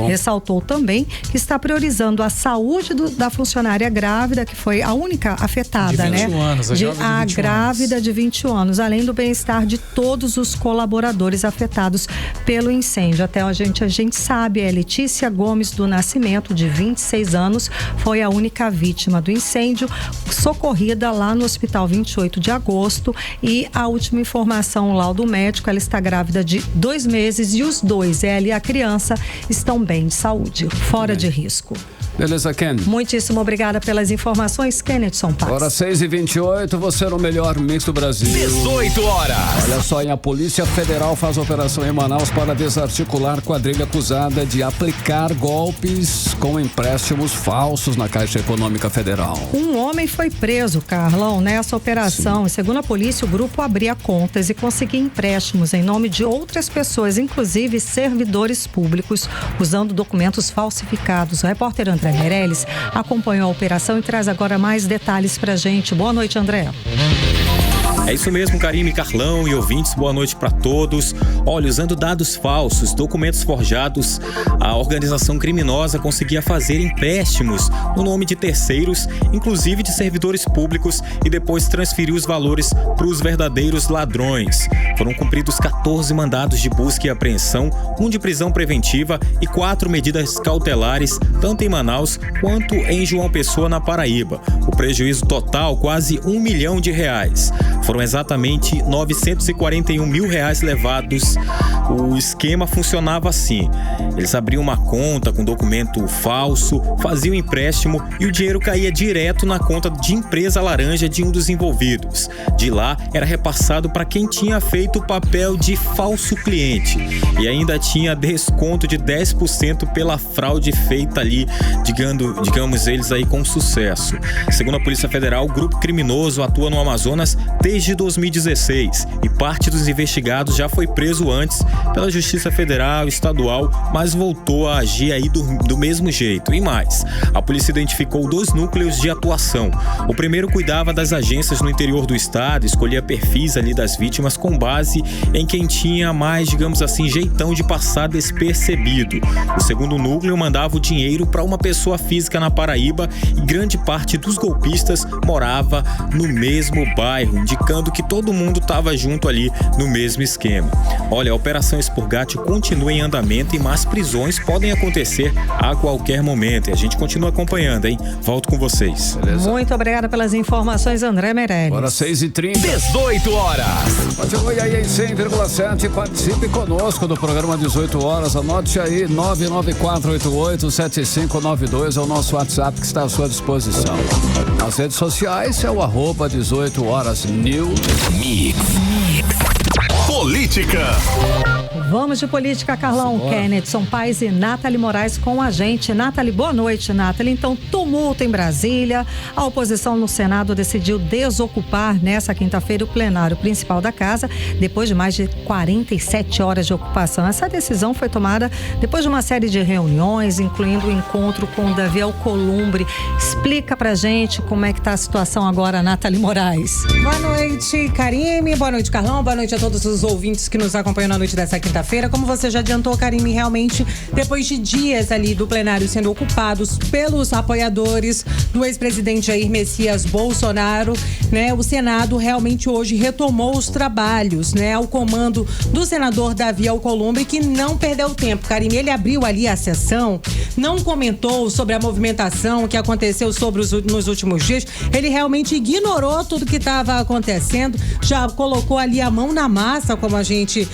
S3: Ressaltou também que está priorizando a saúde da funcionária grávida, que foi a única afetada,
S9: de 21 anos,
S3: a grávida de 21 anos, além do bem-estar de todos os colaboradores afetados pelo incêndio. Até a gente sabe, Letícia Gomes do Nascimento, de 26 anos, foi a única vítima do incêndio, socorrida lá no Hospital 28 de Agosto, e a última informação, o laudo médico, ela está grávida de 2 meses e os dois, ela e a criança, estão bem de saúde, fora de risco.
S2: Beleza, Ken?
S3: Muitíssimo obrigada pelas informações, Kennedson Paz.
S2: Hora 6h28, você no melhor mix do Brasil.
S1: 18 horas.
S2: Olha só, a Polícia Federal faz operação em Manaus para desarticular quadrilha acusada de aplicar golpes com empréstimos falsos na Caixa Econômica Federal.
S3: Um homem foi preso, Carlão, nessa operação. E segundo a polícia, o grupo abria contas e conseguia empréstimos em nome de outras pessoas, inclusive servidores públicos, usando documentos falsificados. O repórter André Meirelles acompanhou a operação e traz agora mais detalhes pra gente. Boa noite, André.
S4: É isso mesmo, Karime, Carlão e ouvintes, boa noite para todos. Olha, usando dados falsos, documentos forjados, a organização criminosa conseguia fazer empréstimos no nome de terceiros, inclusive de servidores públicos, e depois transferir os valores para os verdadeiros ladrões. Foram cumpridos 14 mandados de busca e apreensão, 1 de prisão preventiva e 4 medidas cautelares, tanto em Manaus quanto em João Pessoa, na Paraíba. O prejuízo total, quase R$1 milhão. Foram exatamente R$941 mil levados. O esquema funcionava assim: eles abriam uma conta com documento falso, faziam empréstimo e o dinheiro caía direto na conta de empresa laranja de um dos envolvidos. De lá era repassado para quem tinha feito o papel de falso cliente e ainda tinha desconto de 10% pela fraude feita ali, digamos eles aí com sucesso. Segundo a Polícia Federal, o grupo criminoso atua no Amazonas desde 2016 e parte dos investigados já foi preso antes pela Justiça Federal e Estadual, mas voltou a agir aí do mesmo jeito. E mais, a polícia identificou 2 núcleos de atuação. O primeiro cuidava das agências no interior do estado, escolhia perfis ali das vítimas com base em quem tinha mais, digamos assim, jeitão de passar despercebido. O segundo núcleo mandava o dinheiro para uma pessoa física na Paraíba e grande parte dos golpistas morava no mesmo bairro, indicando que todo mundo estava junto ali no mesmo esquema. Olha, a Operação Expurgátil continua em andamento e mais prisões podem acontecer a qualquer momento. E a gente continua acompanhando, hein? Volto com vocês.
S3: Beleza. Muito obrigada pelas informações, André Meirelles.
S2: Hora 6h30.
S1: 18 horas.
S2: Continue aí em 100,7. Participe conosco do programa 18 horas. Anote aí, 994887592 é o nosso WhatsApp que está à sua disposição. Nas redes sociais é o @18 horas news. Brasil.
S1: Mix. Política.
S3: Vamos de política, Carlão. Kennedson Paes e Nathalie Moraes com a gente. Nathalie, boa noite, Nathalie. Então, tumulto em Brasília. A oposição no Senado decidiu desocupar nessa quinta-feira o plenário principal da casa, depois de mais de 47 horas de ocupação. Essa decisão foi tomada depois de uma série de reuniões, incluindo o encontro com Davi Alcolumbre. Explica pra gente como é que tá a situação agora, Nathalie Moraes.
S11: Boa noite, Karime. Boa noite, Carlão. Boa noite a todos os ouvintes que nos acompanham na noite dessa quinta-feira. Como você já adiantou, Karime, realmente, depois de dias ali do plenário sendo ocupados pelos apoiadores do ex-presidente Jair Messias Bolsonaro, né, o Senado realmente hoje retomou os trabalhos, né, ao comando do senador Davi Alcolumbre, que não perdeu tempo. Karime, ele abriu ali a sessão, não comentou sobre a movimentação que aconteceu nos últimos dias, ele realmente ignorou tudo que estava acontecendo, já colocou ali a mão na massa, como a gente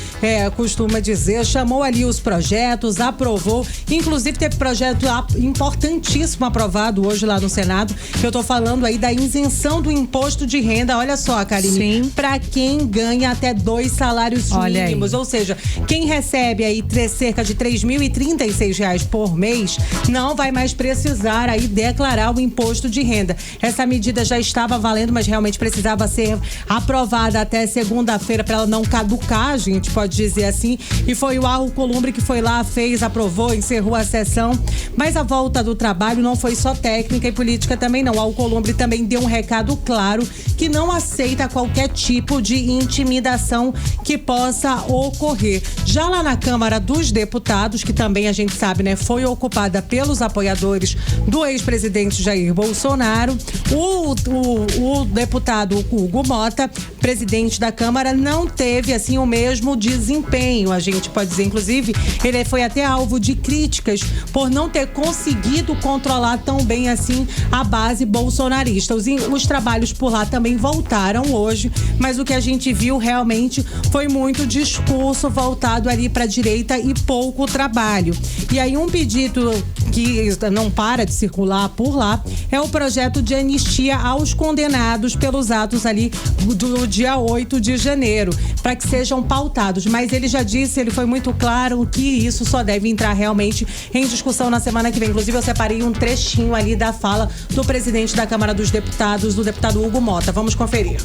S11: costuma dizer, chamou ali os projetos, aprovou, inclusive teve projeto importantíssimo aprovado hoje lá no Senado, que eu tô falando aí da isenção do imposto de renda, olha só, Karine, para quem ganha até 2 salários mínimos, ou seja, quem recebe aí cerca de R$3.036 por mês, não vai mais precisar aí declarar o imposto de renda. Essa medida já estava valendo, mas realmente precisava ser aprovada até segunda-feira para ela não caducar, a gente pode dizer assim, e foi o Alcolumbre que foi lá, fez, aprovou, encerrou a sessão, mas a volta do trabalho não foi só técnica e política também não. O Alcolumbre também deu um recado claro que não aceita qualquer tipo de intimidação que possa ocorrer. Já lá na Câmara dos Deputados, que também a gente sabe, né, foi ocupada pelos apoiadores do ex-presidente Jair Bolsonaro, o deputado Hugo Mota, presidente da Câmara, não teve assim o mesmo desempenho, a gente pode dizer. Inclusive, ele foi até alvo de críticas por não ter conseguido controlar tão bem assim a base bolsonarista. Os trabalhos por lá também voltaram hoje, mas o que a gente viu realmente foi muito discurso voltado ali para a direita e pouco trabalho. E aí um pedido que não para de circular por lá é o projeto de anistia aos condenados pelos atos ali do dia 8 de janeiro, para que sejam pautados. Mas ele já disse, ele foi muito claro que isso só deve entrar realmente em discussão na semana que vem. Inclusive, eu separei um trechinho ali da fala do presidente da Câmara dos Deputados, do deputado Hugo Mota. Vamos conferir.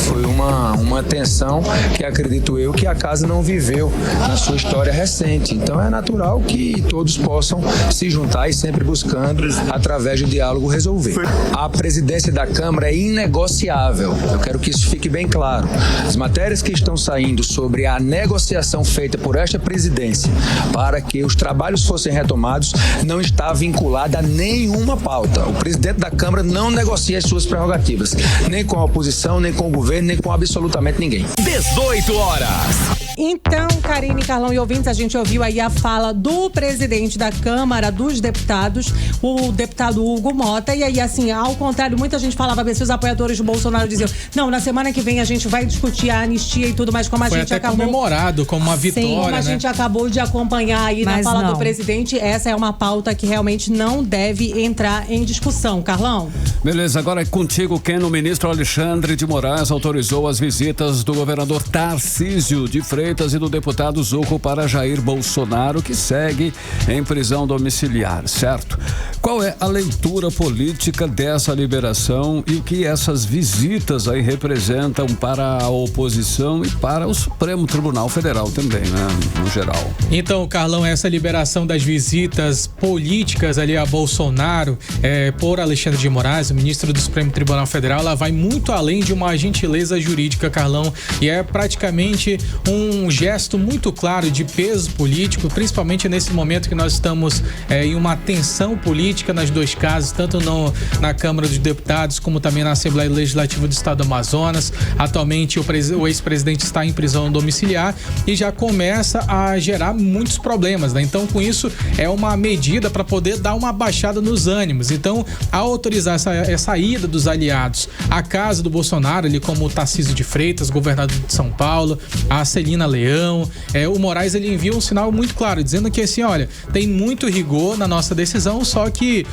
S12: Foi uma tensão que acredito eu que a casa não viveu na sua história recente. Então é natural que todos possam se juntar e sempre buscando, através do diálogo, resolver. A presidência da Câmara é inegociável. Eu quero que isso fique bem claro. As matérias que estão saindo sobre a negociação feita por esta presidência para que os trabalhos fossem retomados não está vinculada a nenhuma pauta. O presidente da Câmara não negocia as suas prerrogativas, nem com a oposição, nem com o governo, nem com absolutamente ninguém.
S1: 18 horas.
S11: Então, Karine, Carlão e ouvintes, a gente ouviu aí a fala do presidente da Câmara dos Deputados, o deputado Hugo Mota, e aí assim, ao contrário, muita gente falava, os apoiadores do Bolsonaro diziam, não, na semana que vem a gente vai discutir a anistia e tudo, mas como a gente acabou...
S9: Foi até comemorado como uma vitória,
S11: como a gente acabou de acompanhar aí na fala do presidente, essa é uma pauta que realmente não deve entrar em discussão. Carlão?
S2: Beleza, agora é contigo, Ken. O ministro Alexandre de Moraes autorizou as visitas do governador Tarcísio de Freitas e do deputado Zucco para Jair Bolsonaro, que segue em prisão domiciliar, certo? Qual é a leitura política dessa liberação e o que essas visitas aí representam para a oposição e para o Supremo Tribunal Federal também, né? No geral.
S9: Então, Carlão, essa liberação das visitas políticas ali a Bolsonaro por Alexandre de Moraes, o ministro do Supremo Tribunal Federal, ela vai muito além de uma gentileza jurídica, Carlão, e é praticamente um gesto muito claro de peso político, principalmente nesse momento que nós estamos em uma tensão política nas duas casas, tanto na Câmara dos Deputados como também na Assembleia Legislativa do Estado do Amazonas. Atualmente o ex-presidente está em prisão domiciliar e já começa a gerar muitos problemas, né? Então, com isso, é uma medida para poder dar uma baixada nos ânimos. Então, ao autorizar essa ida dos aliados à casa do Bolsonaro, ali como o Tarcísio de Freitas, governador de São Paulo, a Celina Leão, o Moraes, ele envia um sinal muito claro, dizendo que assim, olha, tem muito rigor na nossa decisão, só que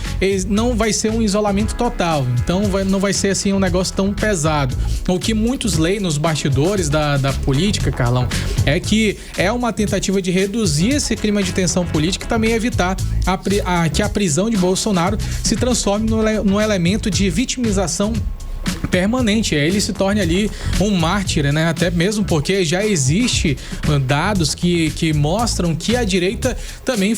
S9: não vai ser um isolamento total, então não vai ser assim um negócio tão pesado. O que muitos leem nos bastidores da política, Carlão, é que é uma tentativa de reduzir esse clima de tensão política e também evitar que a prisão de Bolsonaro se transforme num elemento de vitimização permanente, ele se torne ali um mártir, né? Até mesmo porque já existe dados que mostram que a direita também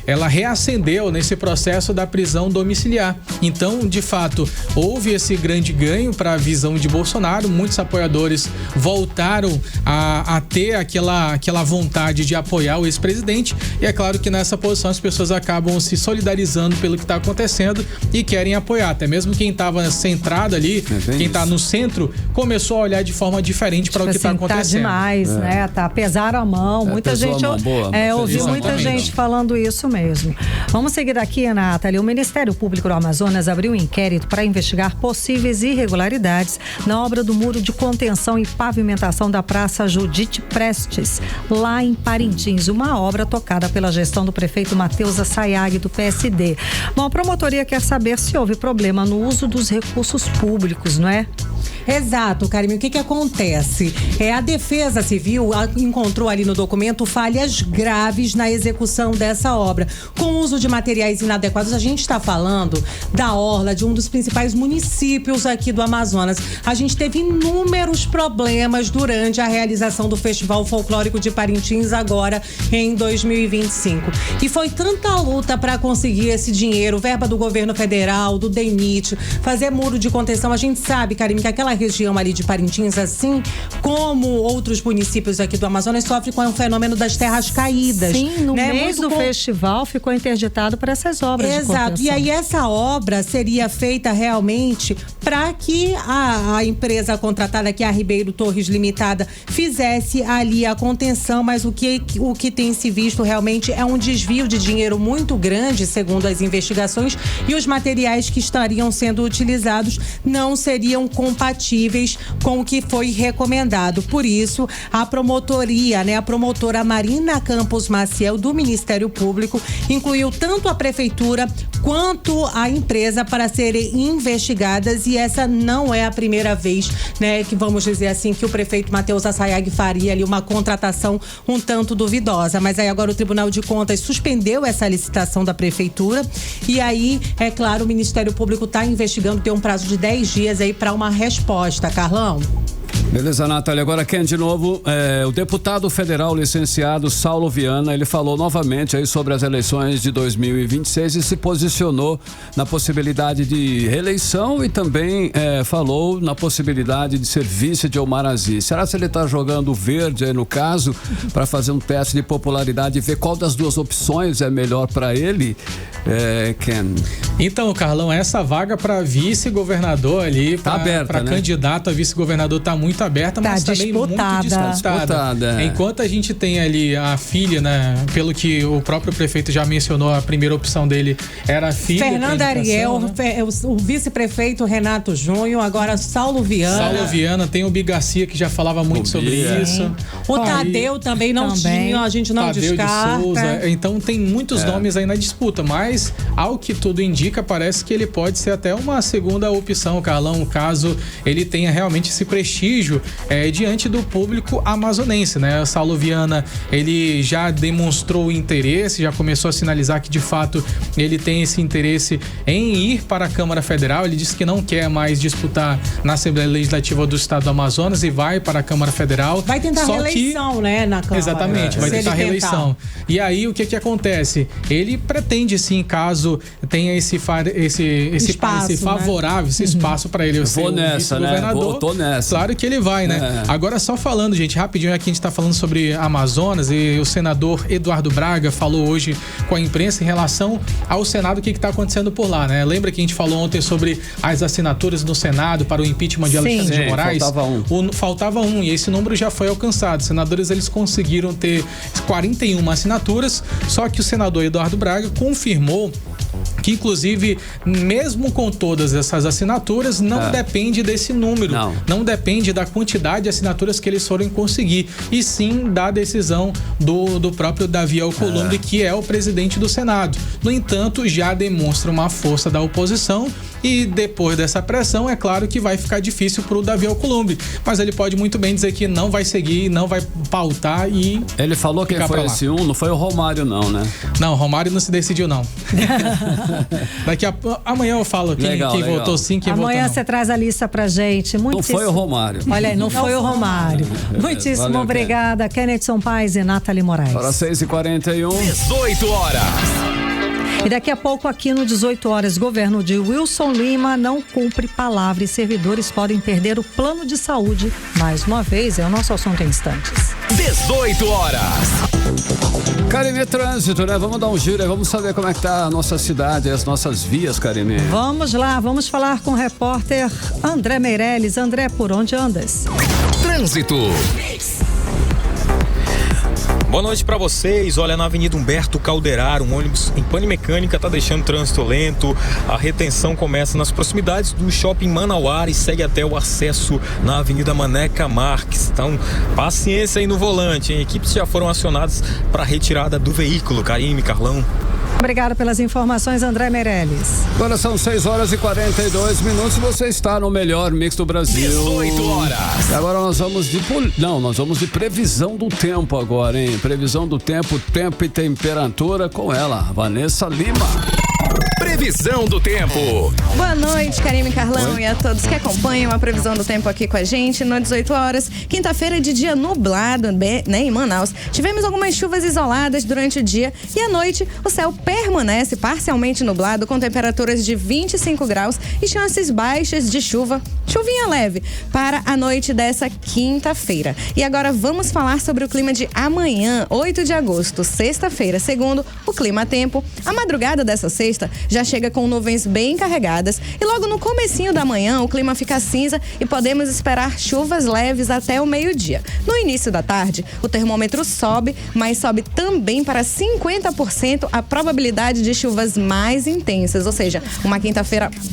S9: ela reacendeu nesse processo da prisão domiciliar. Então, de fato, houve esse grande ganho para a visão de Bolsonaro, muitos apoiadores voltaram a ter aquela vontade de apoiar o ex-presidente, e é claro que nessa posição as pessoas acabam se solidarizando pelo que está acontecendo e querem apoiar, até mesmo quem estava centrado ali, quem tá no centro, começou a olhar de forma diferente para o que tá acontecendo.
S3: Tá demais, né? Tá, pesaram a mão. Muita gente, ouvi muita gente falando isso mesmo. Vamos seguir aqui, Nathalie. O Ministério Público do Amazonas abriu um inquérito para investigar possíveis irregularidades na obra do muro de contenção e pavimentação da Praça Judite Prestes, lá em Parintins, uma obra tocada pela gestão do prefeito Matheus Assayag, do PSD. Bom, a promotoria quer saber se houve problema no uso dos recursos públicos, não é?
S11: Exato, Karime. O que acontece? A Defesa Civil encontrou ali no documento falhas graves na execução dessa obra. Com o uso de materiais inadequados, a gente está falando da orla de um dos principais municípios aqui do Amazonas. A gente teve inúmeros problemas durante a realização do Festival Folclórico de Parintins agora em 2025. E foi tanta luta para conseguir esse dinheiro, verba do governo federal, do DENIT, fazer muro de contenção. A gente sabe, Karime, que aquela região ali de Parintins, assim como outros municípios aqui do Amazonas, sofre com o fenômeno das terras caídas.
S3: Sim, no mês do festival ficou interditado para essas obras.
S11: Exato, e aí essa obra seria feita realmente para que a empresa contratada, que é a Ribeiro Torres Limitada, fizesse ali a contenção, mas o que tem se visto realmente é um desvio de dinheiro muito grande, segundo as investigações, e os materiais que estariam sendo utilizados não seriam compatíveis com o que foi recomendado. Por isso, a promotoria, a promotora Marina Campos Maciel, do Ministério Público, incluiu tanto a prefeitura quanto a empresa para serem investigadas, e essa não é a primeira vez, que vamos dizer assim, que o prefeito Matheus Assayag faria ali uma contratação um tanto duvidosa. Mas aí agora o Tribunal de Contas suspendeu essa licitação da prefeitura, e aí, é claro, o Ministério Público está investigando, tem um prazo de 10 dias aí para uma resposta, Carlão.
S2: Beleza, Nathalie. Agora quem de novo? O deputado federal licenciado Saulo Viana, ele falou novamente aí sobre as eleições de 2026 e se posicionou na possibilidade de reeleição e também falou na possibilidade de ser vice de Omar Aziz. Será que ele está jogando verde aí no caso para fazer um teste de popularidade e ver qual das duas opções é melhor para ele, Ken?
S9: Então, Carlão, essa vaga para vice-governador ali,
S2: tá aberta,
S9: para candidato a vice-governador, tá muito aberta, mas também muito disputada. Enquanto a gente tem ali a filha, pelo que o próprio prefeito já mencionou, a primeira opção dele era a filha.
S11: Fernanda Ariel, o vice-prefeito Renato Júnior, agora Saulo Viana.
S9: Saulo Viana, tem o Bigarcia, que já falava muito sobre isso.
S11: O Tadeu também não tinha, a gente não
S9: Tadeu
S11: descarta.
S9: De Souza. Então tem muitos nomes aí na disputa, mas ao que tudo indica, parece que ele pode ser até uma segunda opção, Carlão, caso ele tenha realmente esse prestígio diante do público amazonense, Saulo Viana, ele já demonstrou interesse, já começou a sinalizar que de fato ele tem esse interesse em ir para a Câmara Federal. Ele disse que não quer mais disputar na Assembleia Legislativa do Estado do Amazonas e vai para a Câmara Federal.
S11: Vai tentar reeleição, na Câmara.
S9: Exatamente, vai tentar reeleição. E aí o que acontece? Ele pretende sim, caso tenha esse espaço, favorável, esse espaço para ele ser vice-governador.
S2: Tô nessa.
S9: Claro que ele vai, Agora só falando, gente, rapidinho, aqui a gente tá falando sobre Amazonas, e o senador Eduardo Braga falou hoje com a imprensa em relação ao Senado, o que tá acontecendo por lá, Lembra que a gente falou ontem sobre as assinaturas no Senado para o impeachment de Alexandre de Moraes? Faltava um, e esse número já foi alcançado. Os senadores, eles conseguiram ter 41 assinaturas, só que o senador Eduardo Braga confirmou que inclusive, mesmo com todas essas assinaturas, não depende desse número, não depende da quantidade de assinaturas que eles forem conseguir, e sim da decisão do próprio Davi Alcolumbre, que é o presidente do Senado. No entanto, já demonstra uma força da oposição, e depois dessa pressão, é claro que vai ficar difícil para o Davi Alcolumbre, mas ele pode muito bem dizer que não vai seguir, não vai pautar e
S2: ele falou que foi esse não foi o Romário não, né?
S9: Não, o Romário não se decidiu não. Amanhã eu falo quem votou sim, quem votou não.
S3: Amanhã você traz a lista pra gente.
S2: Não foi o Romário.
S3: Olha aí, não foi o Romário. Muitíssimo obrigada, Kenneth Paes e Nathalie Moraes.
S2: Para 6h41.
S1: 18 horas.
S3: E daqui a pouco, aqui no 18 horas, governo de Wilson Lima não cumpre palavra e servidores podem perder o plano de saúde. Mais uma vez, é o nosso assunto em instantes.
S1: 18 horas.
S2: Karine, trânsito, né? Vamos dar um giro aí, vamos saber como é que tá a nossa cidade, as nossas vias, Karine.
S3: Vamos lá, vamos falar com o repórter André Meirelles. André, por onde andas?
S1: Trânsito.
S4: Boa noite para vocês. Olha, na Avenida Humberto Calderaro, um ônibus em pane mecânica tá deixando o trânsito lento. A retenção começa nas proximidades do Shopping Manauara e segue até o acesso na Avenida Maneca Marques. Então, paciência aí no volante, hein? Equipes já foram acionadas para retirada do veículo. Karine, Carlão.
S3: Obrigada pelas informações, André Meirelles.
S2: Agora são 6h42 e você está no melhor mix do Brasil.
S1: 18 horas.
S2: E agora nós vamos de previsão do tempo agora, hein? Previsão do tempo e temperatura com ela, Vanessa Lima.
S1: Previsão do tempo.
S13: Boa noite, Karine, Carlão e a todos que acompanham a previsão do tempo aqui com a gente no 18 horas. Quinta-feira de dia nublado, né, em Manaus. Tivemos algumas chuvas isoladas durante o dia e à noite o céu permanece parcialmente nublado com temperaturas de 25 graus e chances baixas de chuvinha leve para a noite dessa quinta-feira. E agora vamos falar sobre o clima de amanhã, 8 de agosto, sexta-feira. Segundo o Clima Tempo, a madrugada dessa sexta já chega com nuvens bem carregadas e logo no comecinho da manhã o clima fica cinza e podemos esperar chuvas leves até o meio-dia. No início da tarde, o termômetro sobe, mas sobe também para 50% a probabilidade de chuvas mais intensas, ou seja,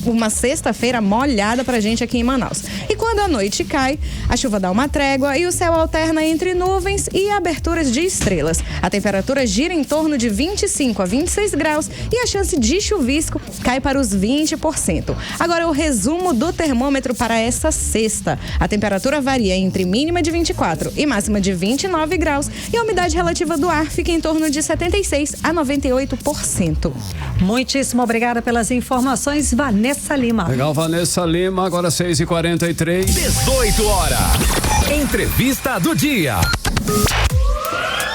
S13: uma sexta-feira molhada pra gente aqui em Manaus. E quando a noite cai, a chuva dá uma trégua e o céu alterna entre nuvens e aberturas de estrelas. A temperatura gira em torno de 25 a 26 graus e a chance de chuvisco cai para os 20%. Agora o resumo do termômetro para essa sexta. A temperatura varia entre mínima de 24 e máxima de 29 graus e a umidade relativa do ar fica em torno de 76 a 98%.
S3: Muitíssimo obrigada pelas informações, Vanessa Lima.
S2: Legal, Vanessa Lima, agora 6h43.
S1: 18 horas. Entrevista do dia.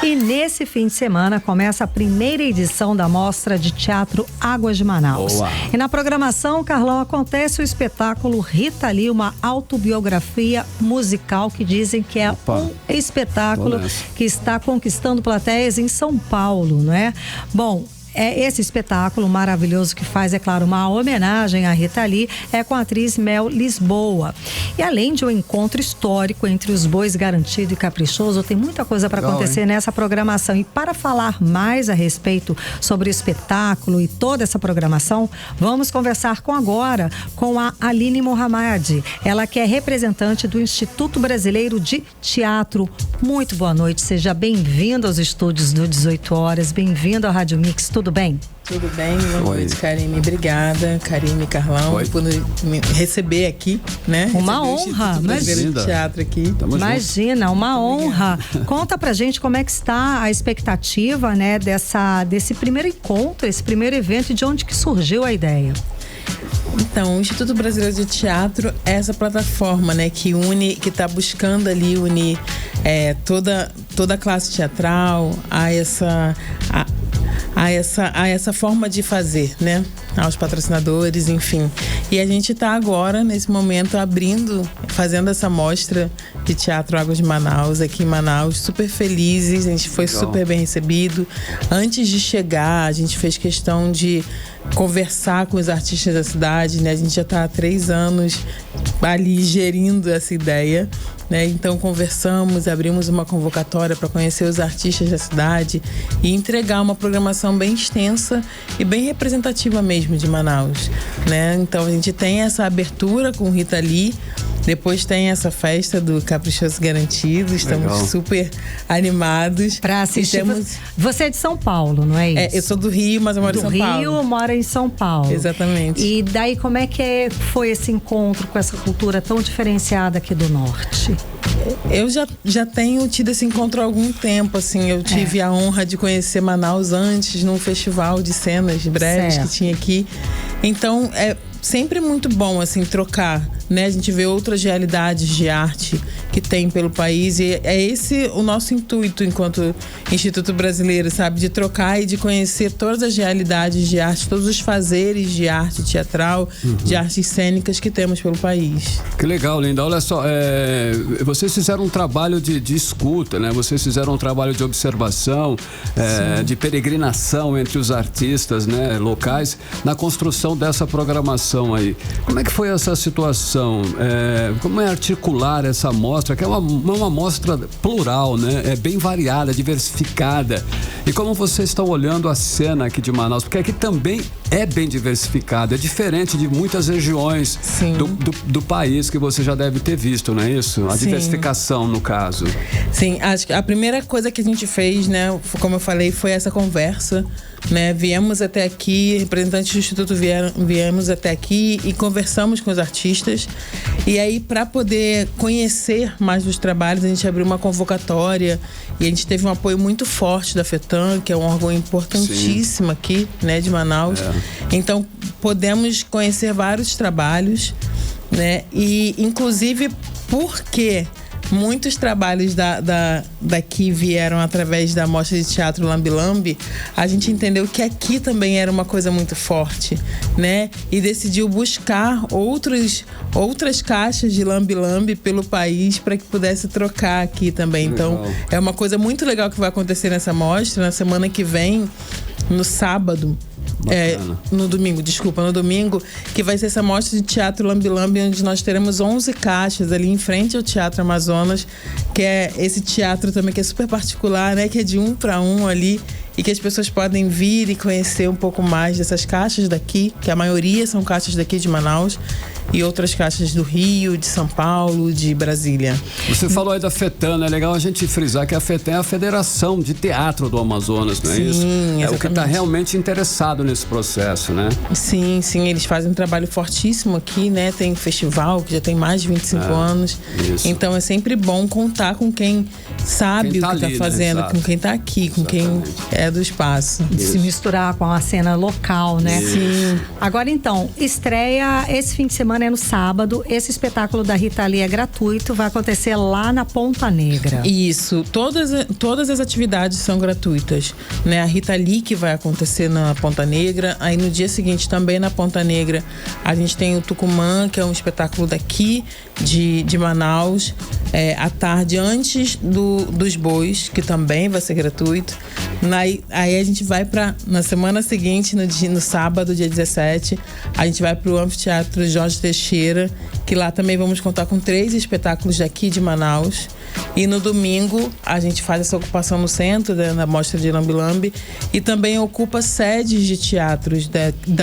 S3: E nesse fim de semana começa a primeira edição da Mostra de Teatro Águas de Manaus.
S2: Boa.
S3: E na programação, Carlão, acontece o espetáculo Rita Lee, uma autobiografia musical que dizem que é um espetáculo que está conquistando plateias em São Paulo, não é? Bom, esse espetáculo maravilhoso que faz, é claro, uma homenagem à Rita Lee, é com a atriz Mel Lisboa. E além de um encontro histórico entre os Bois Garantido e Caprichoso, tem muita coisa para acontecer nessa programação. E para falar mais a respeito sobre o espetáculo e toda essa programação, vamos conversar agora com a Aline Mohamed. Ela que é representante do Instituto Brasileiro de Teatro. Muito boa noite, seja bem-vindo aos estúdios do 18 horas, bem-vindo à Rádio Mix, tudo bem?
S14: Tudo bem, boa noite, Karine. Obrigada, Karine e Carlão, por me receber aqui, né?
S3: Uma honra,
S14: imagina. Teatro aqui.
S3: Imagina, uma honra. Conta pra gente como é que está a expectativa, né, desse primeiro encontro, esse primeiro evento, e de onde que surgiu a ideia.
S14: Então, o Instituto Brasileiro de Teatro é essa plataforma, né, que está buscando ali unir toda a classe teatral a essa forma de fazer, né? Aos patrocinadores, enfim. E a gente está agora, nesse momento, fazendo essa mostra de Teatro Águas de Manaus, aqui em Manaus, super felizes, a gente foi super bem recebido. Antes de chegar, a gente fez questão de conversar com os artistas da cidade, né? A gente já está há 3 anos ali gerindo essa ideia, né? Então conversamos, abrimos uma convocatória para conhecer os artistas da cidade e entregar uma programação bem extensa e bem representativa mesmo de Manaus, né? Então a gente tem essa abertura com Rita Lee. Depois tem essa festa do Caprichoso Garantido, estamos super animados.
S3: Para assistir. Você é de São Paulo, não é isso?
S14: Eu sou do Rio, mas eu moro em São Paulo.
S3: Do Rio, mora em São Paulo.
S14: Exatamente.
S3: E daí como é que foi esse encontro com essa cultura tão diferenciada aqui do Norte?
S14: Eu já tenho tido esse encontro há algum tempo, assim. Eu tive a honra de conhecer Manaus antes, num festival de cenas breves que tinha aqui. Então, é sempre muito bom, assim, trocar, né? A gente vê outras realidades de arte que tem pelo país e é esse o nosso intuito enquanto Instituto Brasileiro, sabe? De trocar e de conhecer todas as realidades de arte, todos os fazeres de arte teatral, de artes cênicas que temos pelo país.
S2: Que legal, Linda. Olha só, vocês fizeram um trabalho de escuta, né? Vocês fizeram um trabalho de observação, de peregrinação entre os artistas, né, locais, na construção dessa programação aí. Como é que foi essa situação? Como é articular essa amostra, que é uma amostra plural, né? É bem variada, diversificada. E como vocês estão olhando a cena aqui de Manaus? Porque aqui também é bem diversificada, é diferente de muitas regiões do país que você já deve ter visto, não é isso? A diversificação, no caso.
S14: Sim, acho que a primeira coisa que a gente fez, né, como eu falei, foi essa conversa, né? Viemos até aqui, representantes do Instituto viemos até aqui e conversamos com os artistas. E aí, para poder conhecer mais dos trabalhos, a gente abriu uma convocatória e a gente teve um apoio muito forte da FETAM, que é um órgão importantíssimo aqui, né, de Manaus. Então, podemos conhecer vários trabalhos, né? E, inclusive, porque muitos trabalhos daqui vieram através da Mostra de Teatro Lambi Lambi, a gente entendeu que aqui também era uma coisa muito forte, né? E decidiu buscar outras caixas de Lambi Lambi pelo país para que pudesse trocar aqui também. Então, é uma coisa muito legal que vai acontecer nessa mostra, na semana que vem, no sábado. No domingo, que vai ser essa mostra de teatro Lambi Lambi, onde nós teremos 11 caixas ali em frente ao Teatro Amazonas, que é esse teatro também que é super particular, né? Que é de 1 para 1 ali, e que as pessoas podem vir e conhecer um pouco mais dessas caixas daqui, que a maioria são caixas daqui de Manaus, e outras caixas do Rio, de São Paulo, de Brasília.
S2: Você falou aí da FETAM, é legal a gente frisar que a FETAM é a Federação de Teatro do Amazonas, não é isso?
S14: Sim,
S2: é o que está realmente interessado nesse processo, né?
S14: Sim, eles fazem um trabalho fortíssimo aqui, né? Tem um festival que já tem mais de 25 anos. Isso. Então é sempre bom contar com quem sabe quem tá o que está fazendo, né? Com quem está aqui, com quem é do espaço.
S3: De se misturar com a cena local, né?
S14: Sim.
S3: Agora então, estreia esse fim de semana, é no sábado. Esse espetáculo da Rita Lee é gratuito, vai acontecer lá na Ponta Negra.
S14: Isso, todas as atividades são gratuitas, né? A Rita Lee que vai acontecer na Ponta Negra, aí no dia seguinte também na Ponta Negra a gente tem o Tucumã, que é um espetáculo daqui de Manaus, à tarde antes dos bois, que também vai ser gratuito. Aí a gente vai na semana seguinte, no sábado, dia 17, a gente vai pro Anfiteatro Jorge Teixeira, que lá também vamos contar com 3 espetáculos daqui de Manaus. E no domingo a gente faz essa ocupação no centro, né, na Mostra de Lambi Lambi, e também ocupa sedes de teatros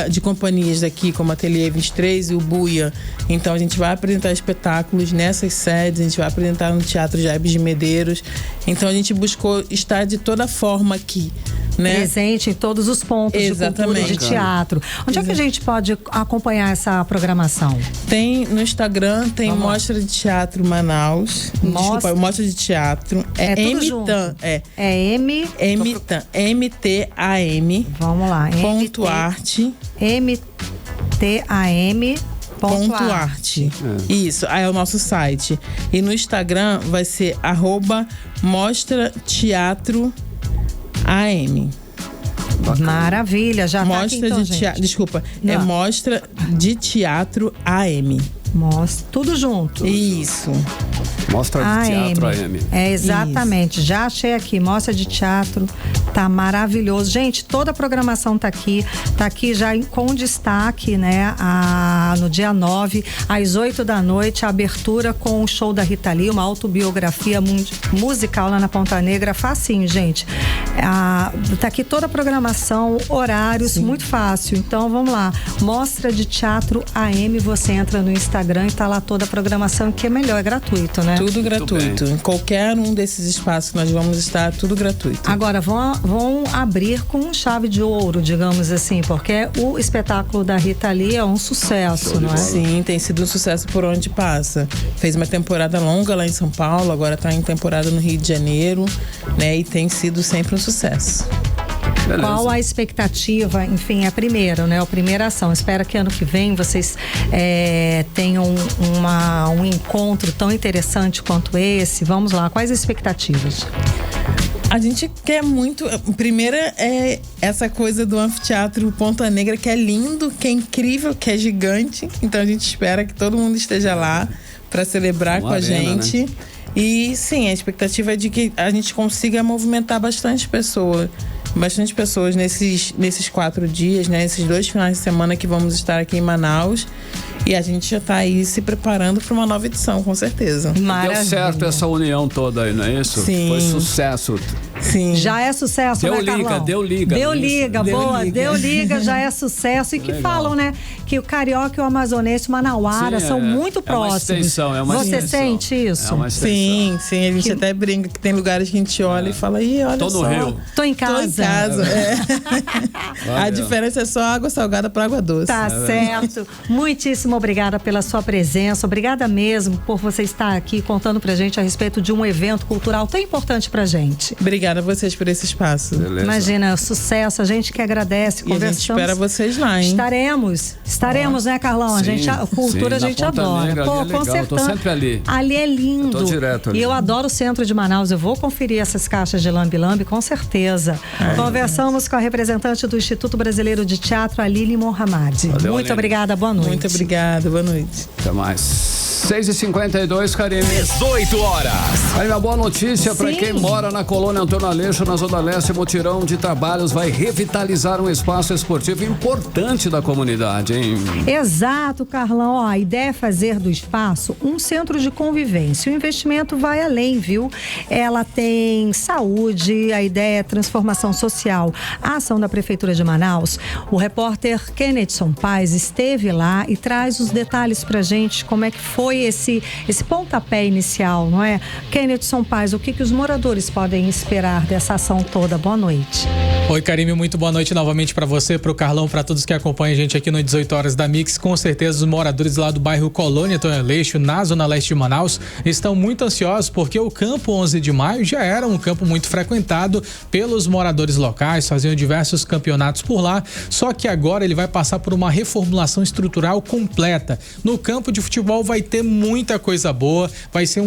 S14: de companhias daqui, como a Ateliê 23 e o Buia. Então a gente vai apresentar espetáculos nessas sedes, a gente vai apresentar no Teatro Jaibes de Medeiros. Então a gente buscou estar de toda forma aqui, né?
S3: Presente em todos os pontos de cultura e de teatro. Onde é que a gente pode acompanhar essa programação?
S14: Tem no Instagram, tem Mostra de Teatro Manaus. Desculpa, Mostra de Teatro.
S3: É Emitam.
S14: Emitam. M-T-A-M.
S3: Vamos lá.
S14: Ponto arte.
S3: M-T-A-M.
S14: Ponto arte. Isso, aí é o nosso site. E no Instagram vai ser @Mostra Teatro AM.
S3: Maravilha, já
S14: Mostra
S3: tá aqui, então,
S14: de teatro, desculpa,
S3: Não.
S14: é Mostra de Teatro AM.
S3: Mostra, tudo junto.
S14: Isso.
S2: Mostra de Teatro AM.
S3: É, exatamente. Isso. Já achei aqui, Mostra de Teatro, tá maravilhoso. Gente, toda a programação tá aqui já com destaque, né, no dia 9, às 8 da noite, a abertura com o show da Rita Lee, uma autobiografia musical lá na Ponta Negra, facinho, gente. Tá aqui toda a programação, horários, muito fácil. Então, vamos lá. Mostra de Teatro AM, você entra no Instagram e tá lá toda a programação, que é melhor, é gratuito, né?
S14: Tudo gratuito. Em qualquer um desses espaços que nós vamos estar, tudo gratuito.
S3: Agora, vão abrir com chave de ouro, digamos assim, porque o espetáculo da Rita Lee é um sucesso, não é?
S14: Sim, tem sido um sucesso por onde passa. Fez uma temporada longa lá em São Paulo, agora tá em temporada no Rio de Janeiro, né? E tem sido sempre um sucesso.
S3: Beleza. Qual a expectativa? Enfim, primeiro, né? A primeira ação. Espero que ano que vem vocês tenham um encontro tão interessante quanto esse. Vamos lá, quais as expectativas?
S14: A gente quer muito. Primeira é essa coisa do anfiteatro Ponta Negra, que é lindo, que é incrível, que é gigante. Então a gente espera que todo mundo esteja lá para celebrar com a gente. Né? E sim, a expectativa é de que a gente consiga movimentar bastante pessoas nesses 4 dias, né? Esses 2 finais de semana que vamos estar aqui em Manaus. E a gente já está aí se preparando para uma nova edição, com certeza.
S2: Maravilha. Deu certo essa união toda aí, não é isso?
S14: Sim.
S2: Foi sucesso.
S3: Sim. Já é sucesso, né, Carlão?
S2: Deu liga,
S3: boa. Deu liga, já é sucesso. E que falam, né, que o carioca e o amazonense, o manauara, são muito próximos.
S2: É uma
S3: Você sente isso?
S14: É uma sim. A gente até brinca que tem lugares que a gente olha e fala, olha
S2: só. Tô no Rio.
S3: Tô em casa.
S14: A diferença é só água salgada para água doce.
S3: Tá certo. Muitíssimo obrigada pela sua presença. Obrigada mesmo por você estar aqui contando pra gente a respeito de um evento cultural tão importante pra gente.
S14: Obrigada a vocês por esse espaço.
S2: Beleza.
S3: Imagina, sucesso, a gente que agradece.
S14: E a gente espera vocês lá, hein?
S3: Estaremos, né, Carlão?
S2: Sim,
S3: a cultura a gente adora.
S2: Negra,
S3: Pô,
S2: com certeza. Eu tô sempre ali.
S3: Ali é lindo.
S2: Eu tô direto ali.
S3: E eu adoro o centro de Manaus. Eu vou conferir essas caixas de lambe-lambe, com certeza. Conversamos com a representante do Instituto Brasileiro de Teatro, Aline Mohamed. Muito obrigada, boa noite.
S14: Muito obrigada, boa noite.
S2: Até mais. 6h52, Karine.
S1: 18 horas.
S2: Aí uma boa notícia para quem mora na colônia Antônio Aleixo, na Zona Leste. Mutirão de Trabalhos vai revitalizar um espaço esportivo importante da comunidade, hein?
S3: Exato, Carlão. A ideia é fazer do espaço um centro de convivência. O investimento vai além, viu? Ela tem saúde, a ideia é transformação social. A ação da Prefeitura de Manaus, o repórter Kennedson Paz esteve lá e traz os detalhes pra gente, como é que foi esse pontapé inicial, não é? Kennedson Paz, o que os moradores podem esperar dessa ação toda? Boa noite.
S9: Oi, Karime, muito boa noite novamente para você, para o Carlão, para todos que acompanham a gente aqui no 18 horas da Mix. Com certeza os moradores lá do bairro Colônia Antônio Aleixo, na Zona Leste de Manaus, estão muito ansiosos porque o campo 11 de maio já era um campo muito frequentado pelos moradores locais, faziam diversos campeonatos por lá, só que agora ele vai passar por uma reformulação estrutural completa. No campo de futebol vai ter muita coisa boa, vai ser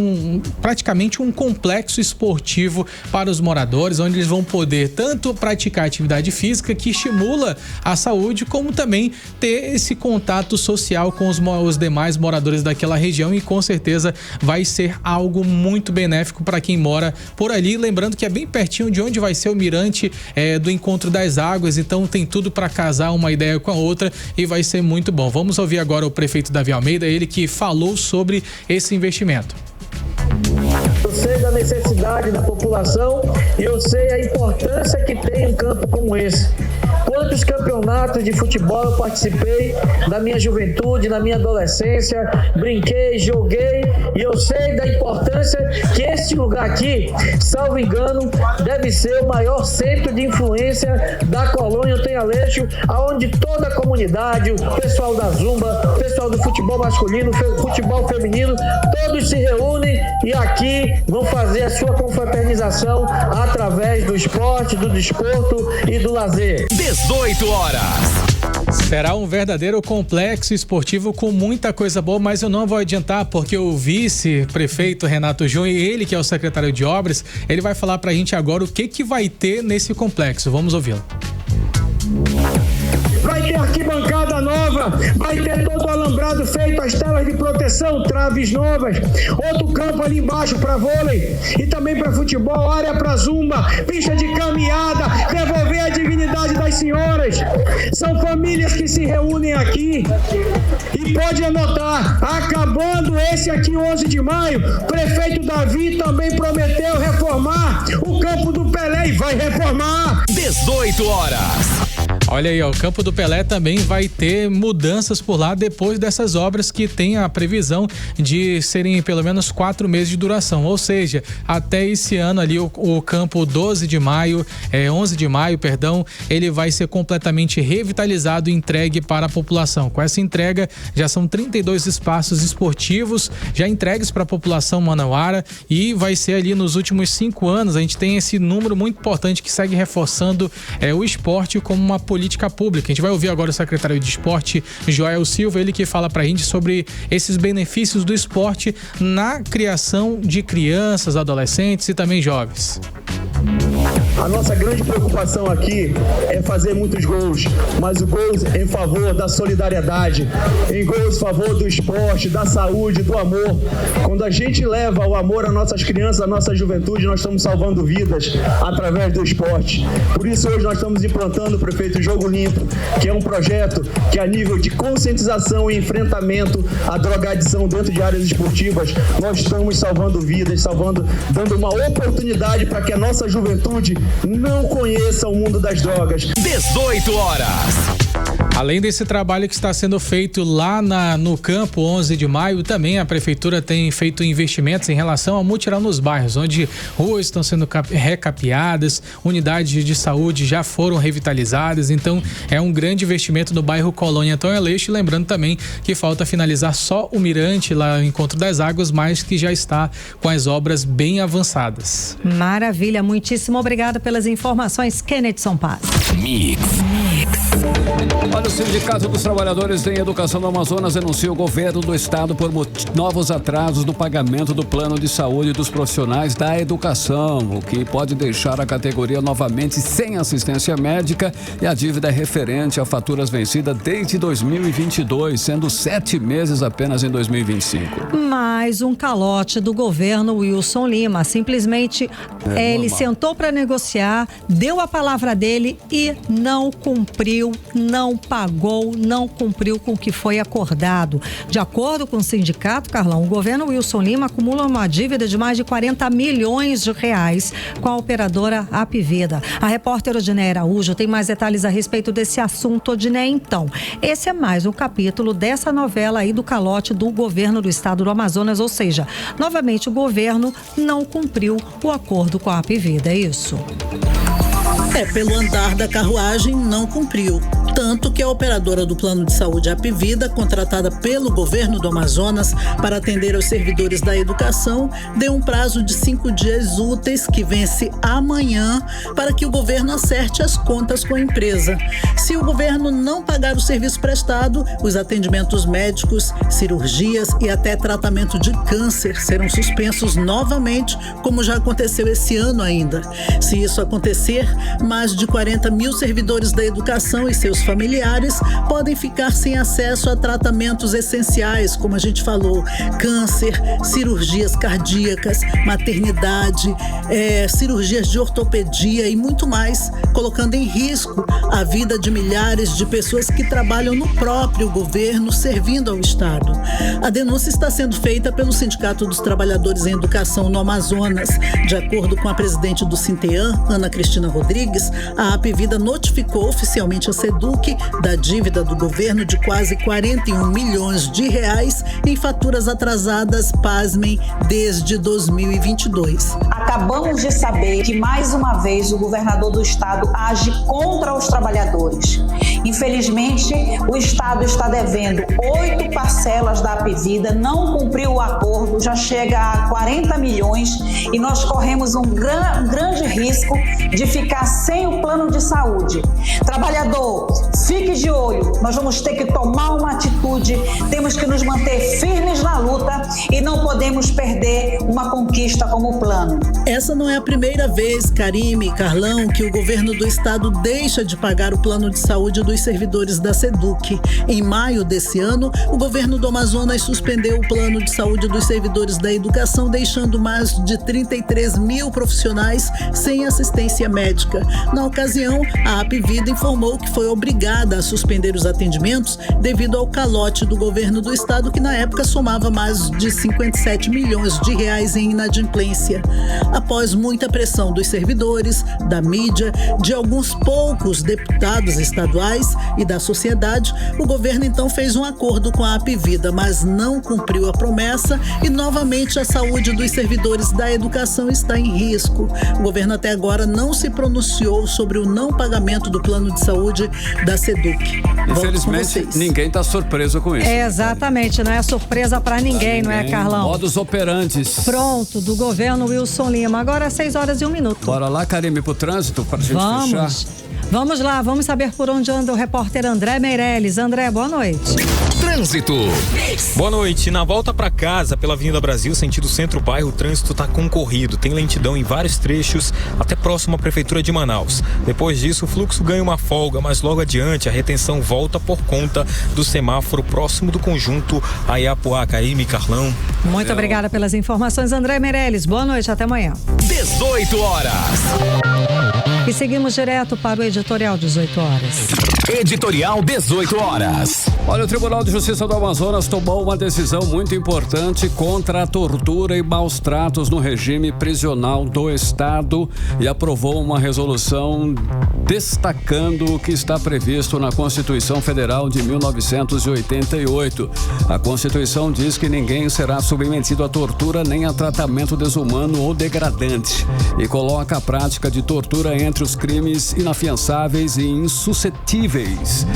S9: praticamente um complexo esportivo para os moradores, onde eles vão poder tanto praticar atividade física que estimula a saúde, como também ter esse contato social com os demais moradores daquela região, e com certeza vai ser algo muito benéfico para quem mora por ali. Lembrando que é bem pertinho de onde vai ser o mirante do Encontro das Águas, então tem tudo para casar uma ideia com a outra e vai ser muito bom. Vamos ouvir agora o prefeito Davi Almeida, ele que falou sobre esse investimento.
S15: Eu sei da necessidade da população e eu sei a importância que tem um campo como esse. Quantos campeonatos de futebol eu participei da minha juventude, na minha adolescência, brinquei, joguei, e eu sei da importância que este lugar aqui, salvo engano, deve ser o maior centro de influência da colônia Antônio Aleixo, aonde toda a comunidade, o pessoal da Zumba, o pessoal do futebol masculino, futebol feminino, todos se reúnem e aqui vão fazer a sua confraternização através do esporte, do desporto e do lazer.
S1: 18 horas.
S9: Será um verdadeiro complexo esportivo com muita coisa boa, mas eu não vou adiantar porque o vice-prefeito Renato Júnior, ele que é o secretário de obras, ele vai falar pra gente agora o que vai ter nesse complexo. Vamos ouvi-lo.
S15: Vai ter arquibancada nova Vila vai ter todo o alambrado feito, as telas de proteção, traves novas, outro campo ali embaixo para vôlei e também para futebol, área para zumba, pista de caminhada, devolver a dignidade das senhoras. São famílias que se reúnem aqui e pode anotar, acabando esse aqui 11 de maio, prefeito Davi também prometeu reformar o campo do Pelé e vai reformar.
S1: 18 horas.
S9: Olha aí, ó, o Campo do Pelé também vai ter mudanças por lá depois dessas obras que tem a previsão de serem pelo menos 4 meses de duração. Ou seja, até esse ano ali o campo 11 de maio, ele vai ser completamente revitalizado e entregue para a população. Com essa entrega, já são 32 espaços esportivos já entregues para a população manauara e vai ser ali nos últimos 5 anos. A gente tem esse número muito importante que segue reforçando o esporte como uma política pública. A gente vai ouvir agora o secretário de esporte, Joel Silva, ele que fala pra gente sobre esses benefícios do esporte na criação de crianças, adolescentes e também jovens.
S15: A nossa grande preocupação aqui é fazer muitos gols, mas o gols em favor da solidariedade, em gols em favor do esporte, da saúde, do amor. Quando a gente leva o amor às nossas crianças, à nossa juventude, nós estamos salvando vidas através do esporte. Por isso hoje nós estamos implantando o Prefeito Jogo Limpo, que é um projeto que a nível de conscientização e enfrentamento à drogadição dentro de áreas esportivas, nós estamos salvando vidas, dando uma oportunidade para que a nossa juventude não conheça o mundo das drogas.
S1: 18 horas.
S9: Além desse trabalho que está sendo feito lá no campo 11 de maio, também a prefeitura tem feito investimentos em relação ao mutirão nos bairros, onde ruas estão sendo recapeadas, unidades de saúde já foram revitalizadas, então é um grande investimento no bairro Colônia Antônio Aleixo, lembrando também que falta finalizar só o mirante lá no Encontro das Águas, mas que já está com as obras bem avançadas.
S3: Maravilha, muitíssimo obrigada pelas informações, Kennedy Paz.
S1: Mix.
S2: Olha, o Sindicato dos Trabalhadores em Educação do Amazonas denuncia o governo do estado por novos atrasos no pagamento do plano de saúde dos profissionais da educação, o que pode deixar a categoria novamente sem assistência médica, e a dívida é referente a faturas vencidas desde 2022, sendo 7 meses apenas em 2025.
S3: Mais um calote do governo Wilson Lima, simplesmente ele sentou para negociar, deu a palavra dele e não cumpriu, não pagou, não cumpriu com o que foi acordado. De acordo com o sindicato, Carlão, o governo Wilson Lima acumula uma dívida de mais de 40 milhões de reais com a operadora Apvida. A repórter Odiné Araújo tem mais detalhes a respeito desse assunto. Odiné, então, esse é mais um capítulo dessa novela aí do calote do governo do estado do Amazonas, ou seja, novamente o governo não cumpriu o acordo com a Apvida, é isso?
S6: Pelo andar da carruagem, não cumpriu. Tanto que a operadora do plano de saúde Apvida, contratada pelo governo do Amazonas para atender aos servidores da educação, deu um prazo de 5 dias úteis, que vence amanhã, para que o governo acerte as contas com a empresa. Se o governo não pagar o serviço prestado, os atendimentos médicos, cirurgias e até tratamento de câncer serão suspensos novamente, como já aconteceu esse ano ainda. Se isso acontecer, mais de 40 mil servidores da educação e seus familiares podem ficar sem acesso a tratamentos essenciais, como a gente falou, câncer, cirurgias cardíacas, maternidade, cirurgias de ortopedia e muito mais, colocando em risco a vida de milhares de pessoas que trabalham no próprio governo, servindo ao Estado. A denúncia está sendo feita pelo Sindicato dos Trabalhadores em Educação no Amazonas. De acordo com a presidente do Sinteam, Ana Cristina Rodrigues, a Apvida notificou oficialmente a SEDUC da dívida do governo de quase 41 milhões de reais em faturas atrasadas, pasmem, desde 2022.
S16: Acabamos de saber que mais uma vez o governador do estado age contra os trabalhadores. Infelizmente, o estado está devendo 8 parcelas da Apvida, não cumpriu o acordo, já chega a 40 milhões e nós corremos um grande risco de ficar sem o plano de saúde. Trabalhador, fique de olho, nós vamos ter que tomar uma atitude, temos que nos manter firmes na luta e não podemos perder uma conquista como o plano.
S6: Essa não é a primeira vez, Karime e Carlão, que o governo do estado deixa de pagar o plano de saúde dos servidores da SEDUC. Em maio desse ano, o governo do Amazonas suspendeu o plano de saúde dos servidores da educação, deixando mais de 33 mil profissionais sem assistência médica. Na ocasião, a Apvida informou que foi obrigada a suspender os atendimentos devido ao calote do governo do estado, que na época somava mais de 57 milhões de reais em inadimplência. Após muita pressão dos servidores, da mídia, de alguns poucos deputados estaduais e da sociedade, o governo então fez um acordo com a Apvida, mas não cumpriu a promessa e novamente a saúde dos servidores da educação está em risco. O governo até agora não se pronunciou sobre o não pagamento do plano de saúde da SEDUC.
S2: Infelizmente, ninguém está surpreso com isso.
S3: Exatamente, não é surpresa para ninguém, não é, Carlão?
S2: Modus operantes.
S3: Pronto, do governo Wilson Lima. Agora 6h01.
S2: Bora lá, Karime, pro trânsito, pra gente fechar.
S3: Vamos lá, vamos saber por onde anda o repórter André Meirelles. André, boa noite.
S1: Trânsito.
S4: Boa noite. Na volta para casa pela Avenida Brasil, sentido centro-bairro, o trânsito está concorrido. Tem lentidão em vários trechos, até próximo à Prefeitura de Manaus. Depois disso, o fluxo ganha uma folga, mas logo adiante a retenção volta por conta do semáforo próximo do conjunto Ayapuá. Karime, Carlão.
S3: Muito obrigada pelas informações, André Meirelles. Boa noite, até amanhã.
S1: 18 horas.
S3: E seguimos direto para o editorial 18 horas.
S1: Editorial 18 horas.
S2: Olha, o Tribunal de Justiça do Amazonas tomou uma decisão muito importante contra a tortura e maus tratos no regime prisional do Estado e aprovou uma resolução destacando o que está previsto na Constituição Federal de 1988. A Constituição diz que ninguém será submetido a tortura nem a tratamento desumano ou degradante e coloca a prática de tortura entre os crimes inafiançáveis e insuscetíveis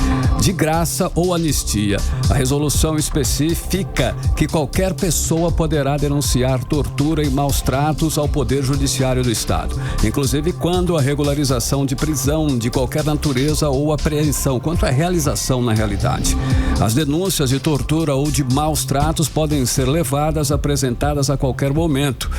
S2: de graça ou anistia. A resolução especifica que qualquer pessoa poderá denunciar tortura e maus tratos ao Poder Judiciário do Estado, inclusive quando a regularização de prisão de qualquer natureza ou apreensão, quanto à realização na realidade. As denúncias de tortura ou de maus tratos podem ser levadas, apresentadas a qualquer momento.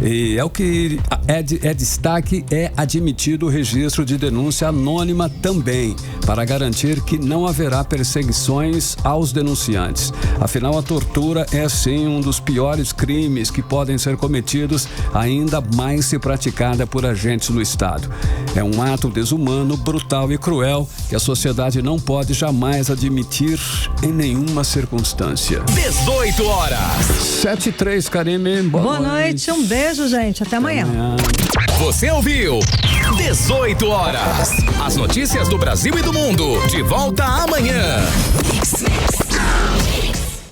S2: E é o que é destaque, é admitido o registro de denúncia anônima também, para garantir que não haverá perseguições aos denunciantes. Afinal, a tortura é sim um dos piores crimes que podem ser cometidos, ainda mais se praticada por agentes do Estado. É um ato desumano, brutal e cruel que a sociedade não pode jamais admitir em nenhuma circunstância.
S1: 18 horas.
S2: 7h03, Karime.
S3: Boa noite. Um beijo, gente. Até amanhã.
S1: Você ouviu 18 horas. As notícias do Brasil e do mundo. De volta amanhã.